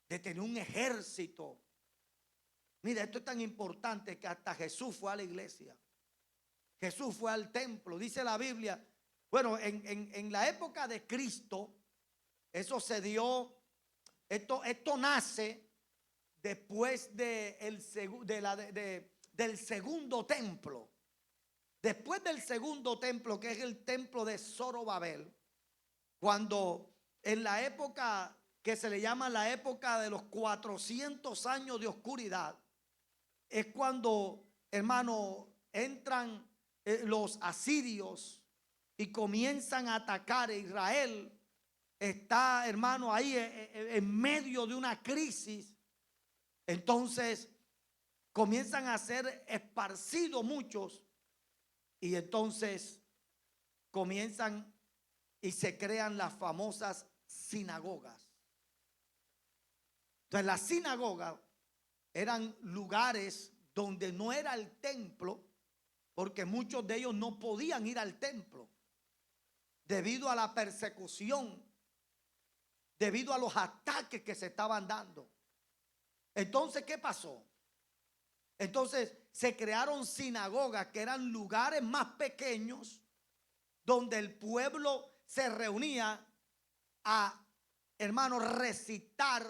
de tener un ejército. Mira, esto es tan importante que hasta Jesús fue a la iglesia. Jesús fue al templo. Dice la Biblia, bueno, en la época de Cristo, eso se dio, esto nace después del segundo templo. Después del segundo templo, que es el templo de Zorobabel, cuando en la época que se le llama la época de los 400 años de oscuridad, es cuando, hermano, entran los asirios y comienzan a atacar a Israel. Está, hermano, ahí en medio de una crisis. Entonces comienzan a ser esparcidos muchos. Y entonces comienzan y se crean las famosas sinagogas. Entonces las sinagogas eran lugares donde no era el templo, porque muchos de ellos no podían ir al templo debido a la persecución, debido a los ataques que se estaban dando. Entonces, ¿qué pasó? Entonces se crearon sinagogas, que eran lugares más pequeños donde el pueblo se reunía a, hermanos, recitar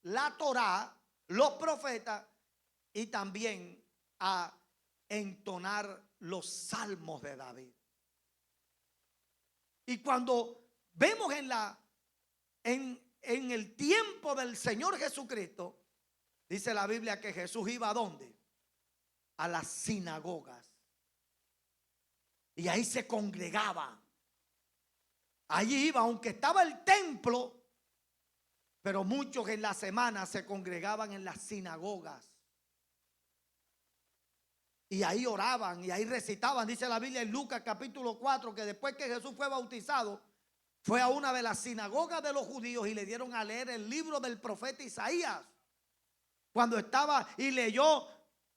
la Torá, los profetas y también a entonar los salmos de David. Y cuando vemos en el tiempo del Señor Jesucristo, dice la Biblia que Jesús iba ¿a dónde? A las sinagogas. Y ahí se congregaba. Allí iba, aunque estaba el templo, pero muchos en la semana se congregaban en las sinagogas. Y ahí oraban y ahí recitaban. Dice la Biblia en Lucas capítulo 4 que después que Jesús fue bautizado, fue a una de las sinagogas de los judíos y le dieron a leer el libro del profeta Isaías. Cuando estaba y leyó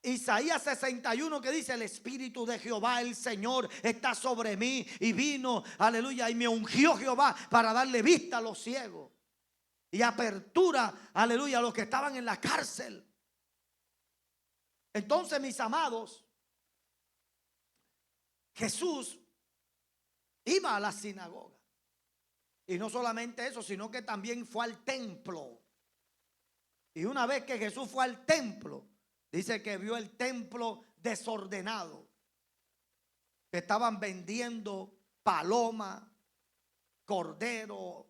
Isaías 61 que dice: el Espíritu de Jehová el Señor está sobre mí y vino, aleluya, y me ungió Jehová para darle vista a los ciegos y apertura, aleluya, a los que estaban en la cárcel. Entonces, mis amados, Jesús iba a la sinagoga. Y no solamente eso, sino que también fue al templo. Y una vez que Jesús fue al templo, dice que vio el templo desordenado. Que estaban vendiendo paloma, cordero,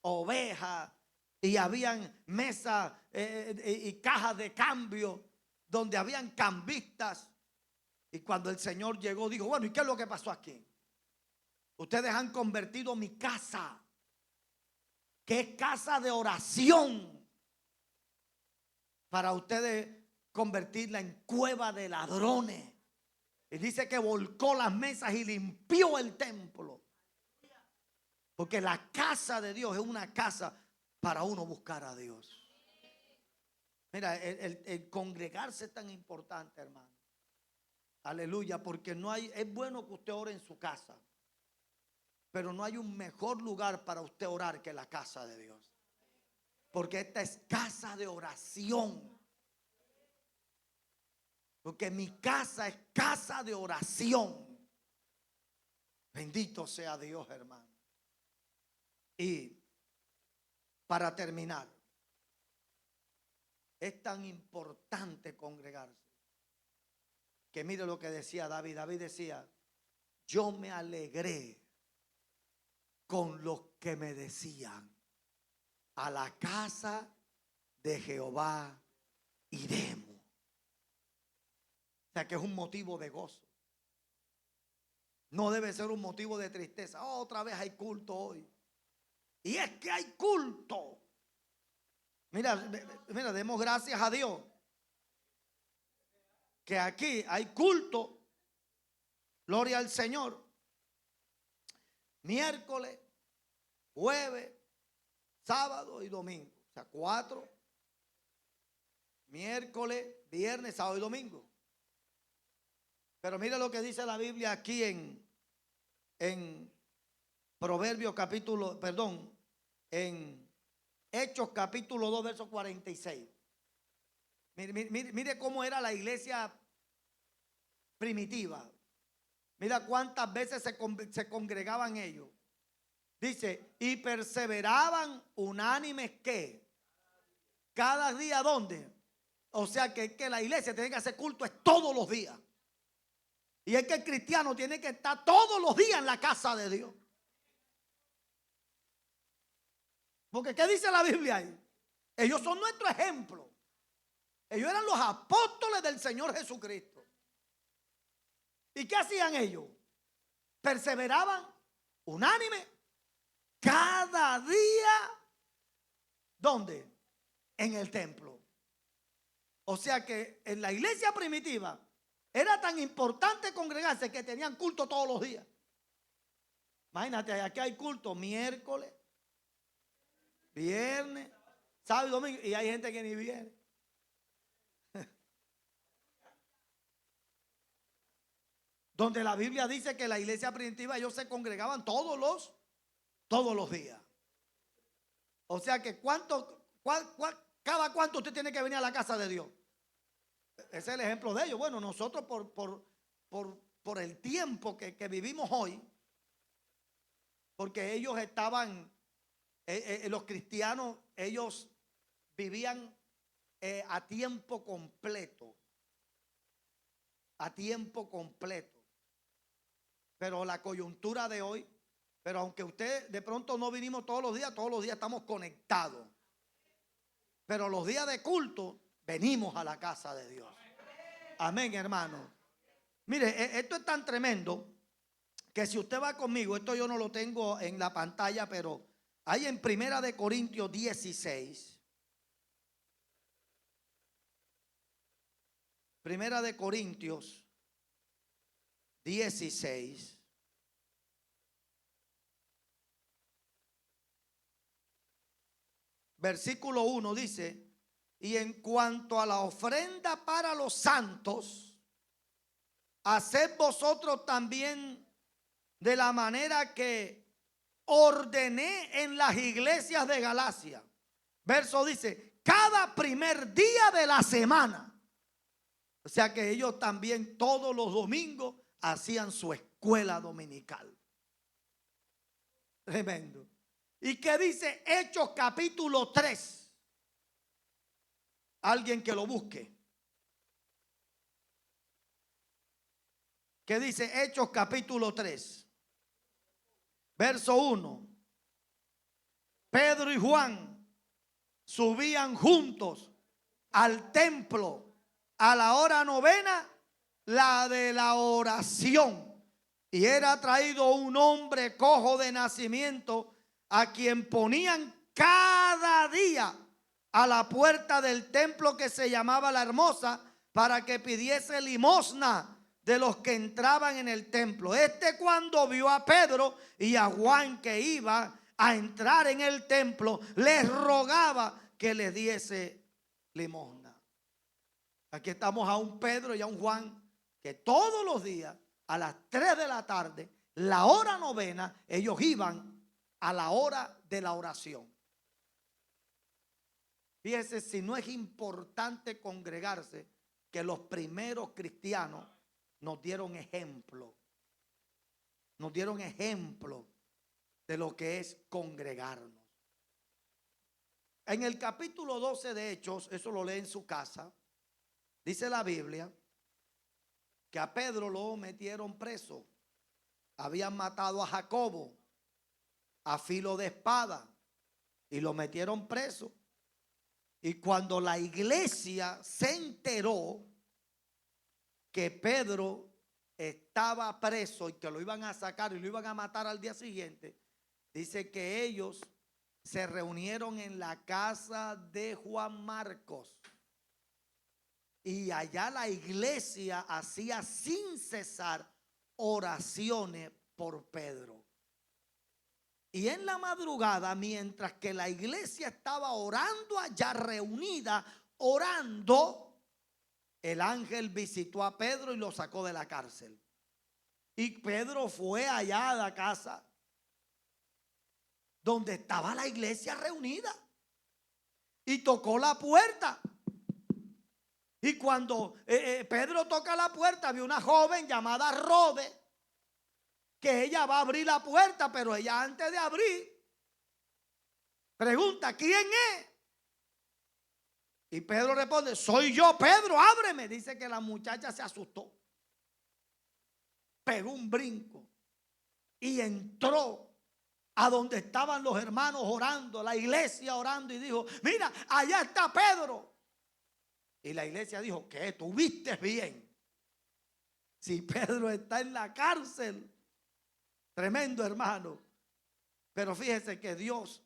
oveja, y habían mesas y cajas de cambio donde habían cambistas. Y cuando el Señor llegó, dijo: bueno, ¿y qué es lo que pasó aquí? Ustedes han convertido mi casa, que es casa de oración, para ustedes convertirla en cueva de ladrones. Y dice que volcó las mesas y limpió el templo. Porque la casa de Dios es una casa para uno buscar a Dios. Mira, el congregarse es tan importante, hermano. Aleluya, porque no hay, es bueno que usted ore en su casa, pero no hay un mejor lugar para usted orar que la casa de Dios. Porque esta es casa de oración. Porque mi casa es casa de oración. Bendito sea Dios, hermano. Y para terminar, es tan importante congregarse que mire lo que decía David. David decía: yo me alegré con los que me decían, a la casa de Jehová iremos. O sea que es un motivo de gozo. No debe ser un motivo de tristeza. Oh, otra vez hay culto hoy. Y es que hay culto. Mira, demos gracias a Dios que aquí hay culto. Gloria al Señor. Miércoles, jueves, sábado y domingo. O sea, 4. Miércoles, viernes, sábado y domingo. Pero mira lo que dice la Biblia aquí en Proverbios capítulo, perdón, en Hechos capítulo 2, verso 46. Mire cómo era la iglesia primitiva. Mira cuántas veces se congregaban ellos. Dice: y perseveraban unánimes, ¿qué? Cada día, ¿dónde? O sea que la iglesia tiene que hacer culto es todos los días. Y es que el cristiano tiene que estar todos los días en la casa de Dios. Porque ¿qué dice la Biblia ahí? Ellos son nuestro ejemplo. Ellos eran los apóstoles del Señor Jesucristo. ¿Y qué hacían ellos? Perseveraban unánime cada día. ¿Dónde? En el templo. O sea que en la iglesia primitiva era tan importante congregarse que tenían culto todos los días. Imagínate, aquí hay culto miércoles, viernes, sábado y domingo, y hay gente que ni viene. Donde la Biblia dice que la iglesia primitiva ellos se congregaban todos los días. O sea que cada cuánto usted tiene que venir a la casa de Dios. Ese es el ejemplo de ellos. Bueno, nosotros por el tiempo que vivimos hoy, porque ellos estaban, los cristianos, ellos vivían a tiempo completo. a tiempo completo. Pero la coyuntura de hoy, pero aunque usted de pronto no vinimos todos los días estamos conectados. Pero los días de culto venimos a la casa de Dios. Amén, hermano. Mire, esto es tan tremendo que si usted va conmigo, esto yo no lo tengo en la pantalla, pero hay en Primera de Corintios 16. Primera de Corintios 16. Versículo 1 dice: y en cuanto a la ofrenda para los santos, haced vosotros también de la manera que ordené en las iglesias de Galacia. Verso dice: cada primer día de la semana. O sea que ellos también todos los domingos hacían su escuela dominical. Tremendo. ¿Y qué dice Hechos capítulo 3? Alguien que lo busque. ¿Qué dice Hechos capítulo 3? Verso 1. Pedro y Juan subían juntos al templo a la hora novena, la de la oración. Y era traído un hombre cojo de nacimiento, a quien ponían cada día a la puerta del templo que se llamaba La Hermosa, para que pidiese limosna de los que entraban en el templo. Cuando vio a Pedro y a Juan que iba a entrar en el templo, les rogaba que les diese limosna. Aquí estamos a un Pedro y a un Juan que todos los días a las 3 de la tarde, la hora novena, ellos iban a la hora de la oración. Fíjese si no es importante congregarse, que los primeros cristianos nos dieron ejemplo. Nos dieron ejemplo de lo que es congregarnos. En el capítulo 12 de Hechos, eso lo lee en su casa, dice la Biblia que a Pedro lo metieron preso. Habían matado a Jacobo a filo de espada y lo metieron preso. Y cuando la iglesia se enteró que Pedro estaba preso y que lo iban a sacar y lo iban a matar al día siguiente, dice que ellos se reunieron en la casa de Juan Marcos. Y allá la iglesia hacía sin cesar oraciones por Pedro. Y en la madrugada, mientras que la iglesia estaba orando allá reunida, orando, el ángel visitó a Pedro y lo sacó de la cárcel. Y Pedro fue allá a la casa donde estaba la iglesia reunida y tocó la puerta. Y cuando Pedro toca la puerta, había una joven llamada Rode, que ella va a abrir la puerta, pero ella antes de abrir pregunta: ¿quién es? Y Pedro responde: soy yo, Pedro, ábreme. Dice que la muchacha se asustó, pegó un brinco y entró a donde estaban los hermanos orando, la iglesia orando, y dijo: mira, allá está Pedro. Y la iglesia dijo: ¿qué? ¿Tú viste bien? Si Pedro está en la cárcel. Tremendo, hermano. Pero fíjese que Dios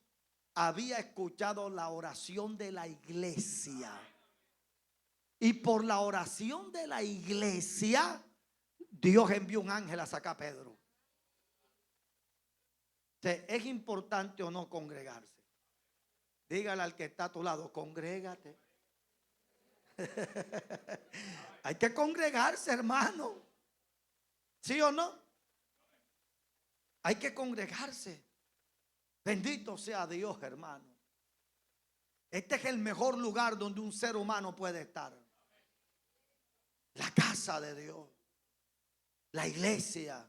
había escuchado la oración de la iglesia. Y por la oración de la iglesia, Dios envió un ángel a sacar a Pedro. ¿Es importante o no congregarse? Dígale al que está a tu lado: congrégate. Hay que congregarse, hermano. ¿Sí o no? Hay que congregarse. Bendito sea Dios, hermano. Este es el mejor lugar donde un ser humano puede estar. La casa de Dios, la iglesia.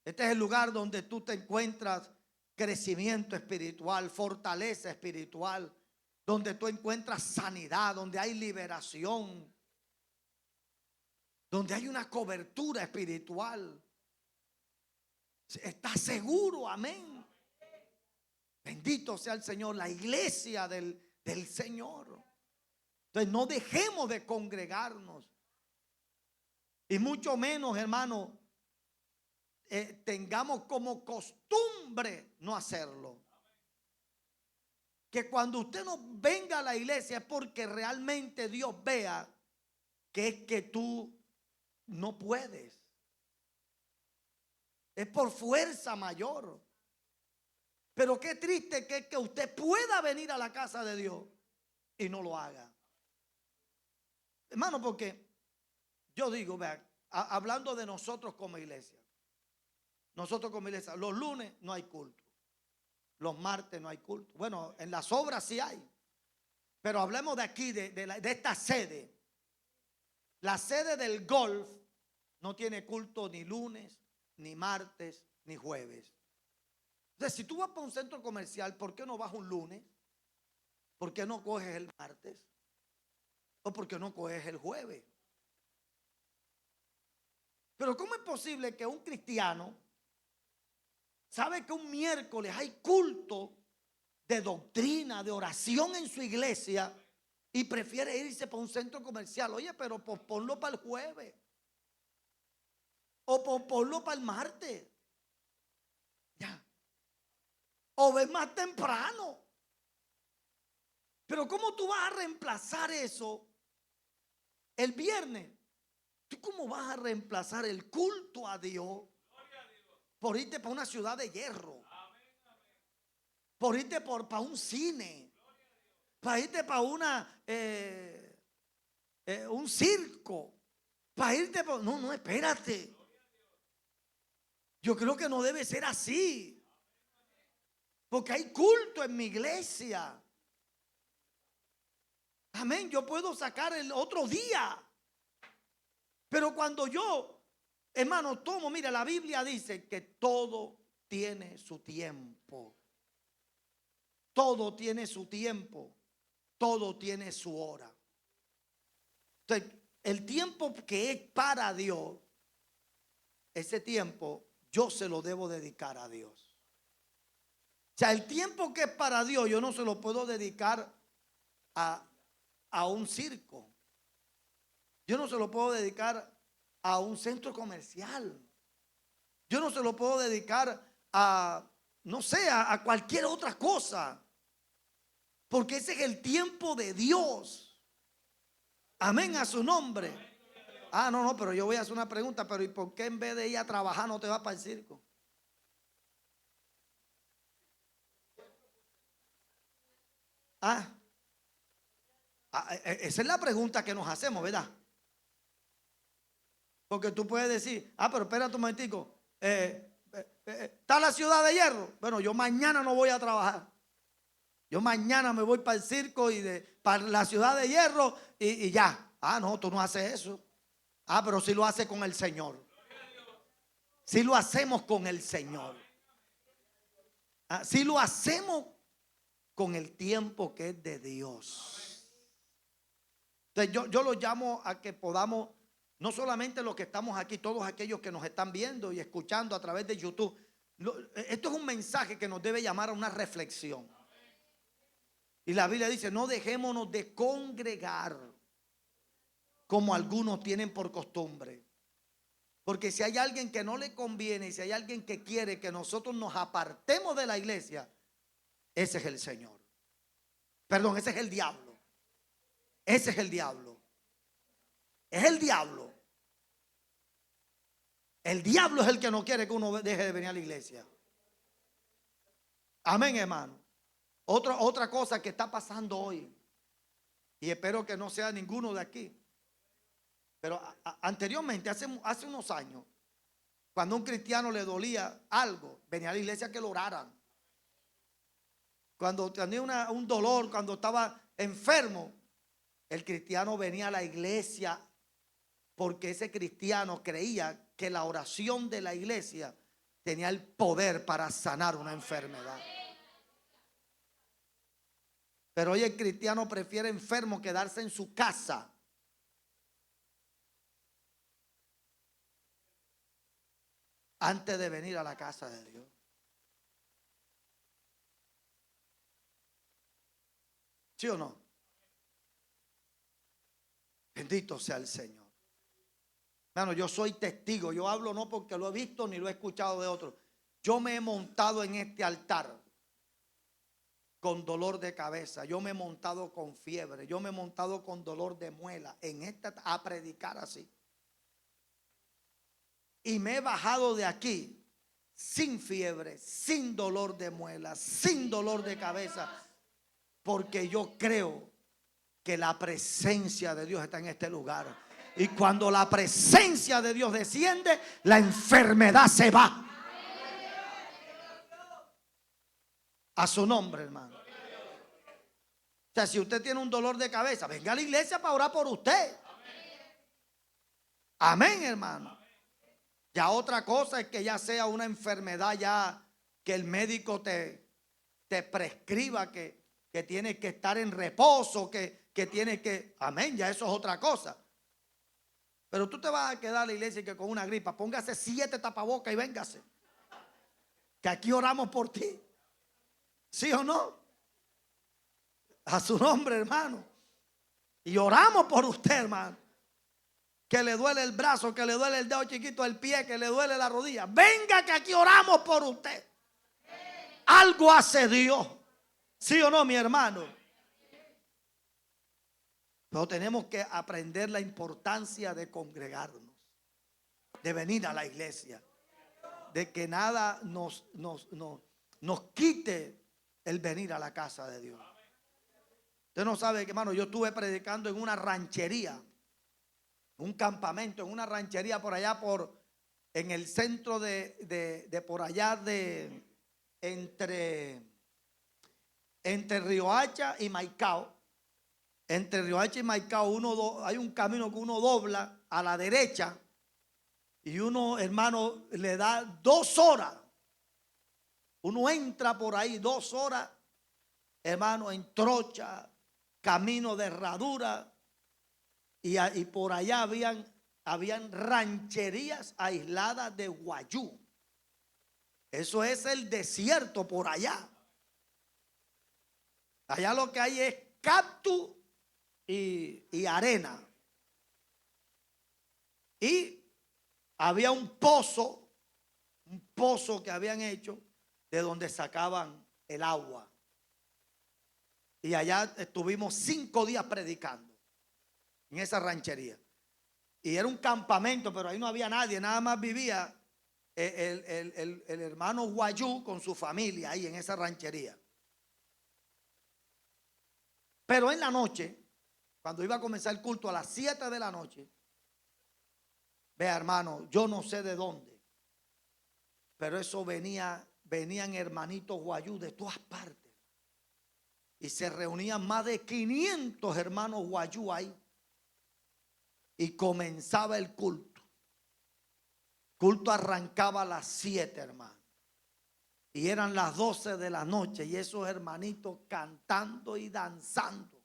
Este es el lugar donde tú te encuentras crecimiento espiritual, fortaleza espiritual, donde tú encuentras sanidad, donde hay liberación. donde hay una cobertura espiritual. Está seguro, amén. Bendito sea el Señor, la iglesia del Señor. Entonces no dejemos de congregarnos. Y mucho menos, hermano, tengamos como costumbre no hacerlo. Que cuando usted no venga a la iglesia es porque realmente Dios vea que es que tú no puedes. Es por fuerza mayor. Pero qué triste que es que usted pueda venir a la casa de Dios y no lo haga. Hermano, porque yo digo, vean, hablando de nosotros como iglesia. Nosotros como iglesia, los lunes no hay culto. Los martes no hay culto. Bueno, en las obras sí hay. Pero hablemos de aquí, de esta sede. La sede del golf no tiene culto ni lunes, ni martes, ni jueves. Entonces, si tú vas para un centro comercial, ¿por qué no vas un lunes? ¿Por qué no coges el martes? ¿O por qué no coges el jueves? Pero ¿cómo es posible que un cristiano sabe que un miércoles hay culto de doctrina, de oración en su iglesia y prefiere irse para un centro comercial? Oye, pero ponlo para el jueves o ponlo para el martes. Ya. O ves más temprano. Pero ¿cómo tú vas a reemplazar eso el viernes? ¿Tú cómo vas a reemplazar el culto a Dios por irte para una ciudad de hierro? Por irte para un cine, para irte para un circo, para irte por... No, espérate. Yo creo que no debe ser así. Porque hay culto en mi iglesia. Amén, yo puedo sacar el otro día. Pero cuando yo, hermano, tomo, mira, la Biblia dice que todo tiene su tiempo. Todo tiene su tiempo. Todo tiene su hora. Entonces, el tiempo que es para Dios, ese tiempo yo se lo debo dedicar a Dios. O sea, el tiempo que es para Dios yo no se lo puedo dedicar a un circo. Yo no se lo puedo dedicar a un centro comercial. Yo no se lo puedo dedicar a, no sé, a cualquier otra cosa. Porque ese es el tiempo de Dios. Amén a su nombre. No, pero yo voy a hacer una pregunta. Pero ¿y por qué en vez de ir a trabajar no te vas para el circo? Esa es la pregunta que nos hacemos, ¿verdad? Porque tú puedes decir, pero espérate un momentico, ¿está la ciudad de hierro? Bueno, yo mañana no voy a trabajar. Yo mañana me voy para el circo para la ciudad de hierro y ya. No, tú no haces eso. Pero sí lo hace con el Señor. Sí lo hacemos con el Señor. Sí lo hacemos con el tiempo que es de Dios. Entonces yo lo llamo a que podamos, no solamente los que estamos aquí, todos aquellos que nos están viendo y escuchando a través de YouTube. Esto es un mensaje que nos debe llamar a una reflexión. Y la Biblia dice, no dejémonos de congregar como algunos tienen por costumbre. Porque si hay alguien que no le conviene y si hay alguien que quiere que nosotros nos apartemos de la iglesia, ese es el Señor. Perdón, ese es el diablo. Ese es el diablo. Es el diablo. El diablo es el que no quiere que uno deje de venir a la iglesia. Amén, hermano. Otra cosa que está pasando hoy, y espero que no sea ninguno de aquí, pero anteriormente, hace unos años, cuando a un cristiano le dolía algo, venía a la iglesia a que lo oraran. Cuando tenía un dolor, cuando estaba enfermo, el cristiano venía a la iglesia porque ese cristiano creía que la oración de la iglesia tenía el poder para sanar una enfermedad. Pero hoy el cristiano prefiere enfermo quedarse en su casa antes de venir a la casa de Dios. ¿Sí o no? Bendito sea el Señor. Hermano, yo soy testigo. Yo hablo no porque lo he visto ni lo he escuchado de otros. Yo me he montado en este altar con dolor de cabeza. Yo me he montado con fiebre. Yo me he montado con dolor de muela en esta a predicar así. Y me he bajado de aquí sin fiebre, sin dolor de muela, sin dolor de cabeza, porque yo creo que la presencia de Dios está en este lugar. Y cuando la presencia de Dios desciende, la enfermedad se va. A su nombre, hermano. O sea, si usted tiene un dolor de cabeza, venga a la iglesia para orar por usted. Amén, hermano. Ya otra cosa es que ya sea una enfermedad ya que el médico te prescriba que tienes que estar en reposo, que tienes que, amén, ya eso es otra cosa. Pero tú te vas a quedar a la iglesia y que con una gripa, póngase 7 tapabocas y véngase. Que aquí oramos por ti. ¿Sí o no? A su nombre, hermano. Y oramos por usted, hermano. Que le duele el brazo, que le duele el dedo chiquito del pie, que le duele la rodilla. Venga que aquí oramos por usted. Algo hace Dios. ¿Sí o no, mi hermano? Pero tenemos que aprender la importancia de congregarnos, de venir a la iglesia, de que nada nos quite el venir a la casa de Dios. Usted no sabe que, hermano, yo estuve predicando en una ranchería, un campamento, en una ranchería por allá en el centro de por allá entre Riohacha y Maicao. Entre Riohacha y Maicao hay un camino que uno dobla a la derecha y uno, hermano, le da 2 horas. Uno entra por ahí 2 horas, hermano, en trocha, camino de herradura. Y por allá habían rancherías aisladas de guayú. Eso es el desierto por allá. Allá lo que hay es cactus y arena. Y había un pozo que habían hecho de donde sacaban el agua. Y allá estuvimos 5 días predicando en esa ranchería. Y era un campamento, pero ahí no había nadie, nada más vivía el hermano Guayú con su familia ahí en esa ranchería. Pero en la noche, cuando iba a comenzar el culto a las 7 de la noche, vea, hermano, yo no sé de dónde, pero eso venían hermanitos Guayú de todas partes. Y se reunían más de 500 hermanos Guayú ahí. Y comenzaba el culto. El culto arrancaba a las 7, hermano. Y eran las 12 de la noche. Y esos hermanitos cantando y danzando.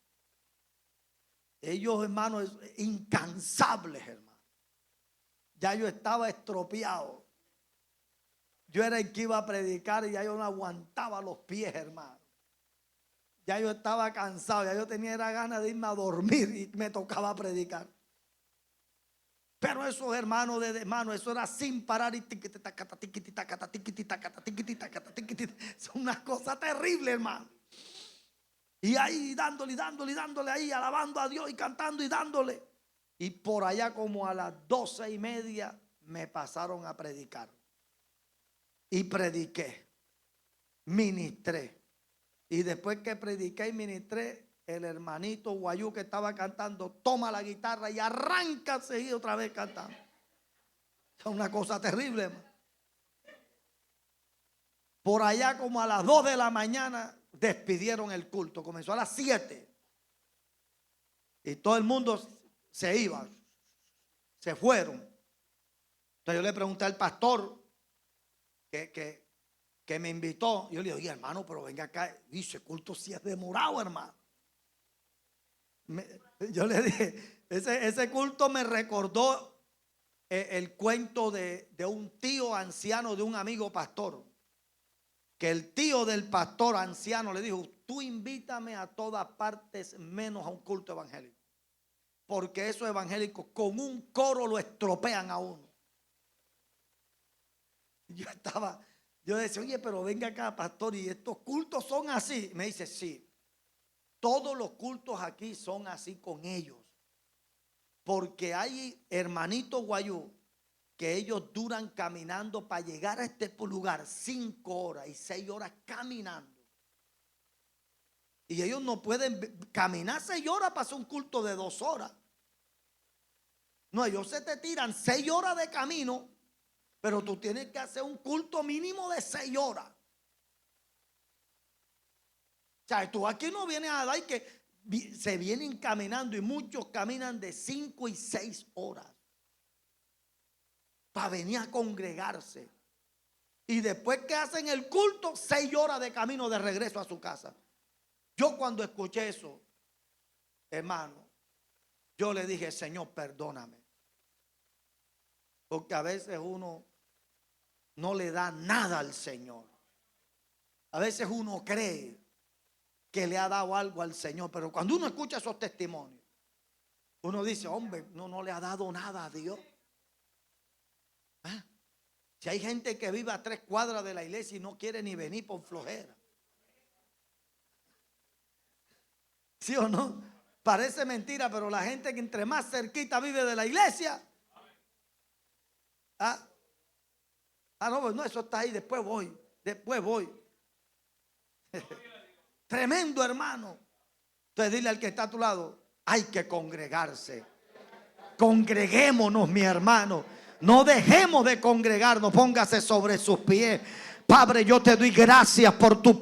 Ellos, hermanos, incansables, hermano. Ya yo estaba estropeado. Yo era el que iba a predicar y ya yo no aguantaba los pies, hermano. Ya yo estaba cansado, ya yo tenía ganas de irme a dormir y me tocaba predicar. Pero esos hermanos eso era sin parar y es una cosa terrible, hermano. Y ahí dándole ahí, alabando a Dios y cantando y dándole. Y por allá como a las 12:30 me pasaron a predicar. Y prediqué, ministré. Y después que prediqué y ministré, el hermanito Guayú que estaba cantando toma la guitarra y arranca a seguir otra vez cantando. Es una cosa terrible, hermano. Por allá como a las 2 de la mañana despidieron el culto. Comenzó a las 7. Y todo el mundo se iba. Se fueron. Entonces yo le pregunté al pastor que me invitó. Yo le dije, oye, hermano, pero venga acá. Dice, culto sí es demorado, hermano. Yo le dije, ese culto me recordó el cuento de un tío anciano de un amigo pastor, que el tío del pastor anciano le dijo: tú invítame a todas partes menos a un culto evangélico, porque esos evangélicos con un coro lo estropean a uno. Yo decía: oye, pero venga acá, pastor, ¿y estos cultos son así? Me dice: sí, todos los cultos aquí son así con ellos, porque hay hermanitos guayú que ellos duran caminando para llegar a este lugar 5 horas y 6 horas caminando. Y ellos no pueden caminar 6 horas para hacer un culto de 2 horas. No, ellos se te tiran 6 horas de camino, pero tú tienes que hacer un culto mínimo de 6 horas. O sea, tú aquí no vienes a dar que se vienen caminando, y muchos caminan de 5 y 6 horas para venir a congregarse. Y después que hacen el culto, 6 horas de camino de regreso a su casa. Yo cuando escuché eso, hermano, yo le dije: Señor, perdóname. Porque a veces uno no le da nada al Señor. A veces uno cree que le ha dado algo al Señor, pero cuando uno escucha esos testimonios, uno dice: hombre, no le ha dado nada a Dios. ¿Ah? Si hay gente que vive a 3 cuadras de la iglesia y no quiere ni venir por flojera. ¿Sí o no? Parece mentira, pero la gente que entre más cerquita vive de la iglesia. No, pues no, eso está ahí, después voy. Tremendo, hermano. Entonces dile al que está a tu lado: hay que congregarse. Congreguémonos, mi hermano. No dejemos de congregarnos. Póngase sobre sus pies. Padre, yo te doy gracias por tu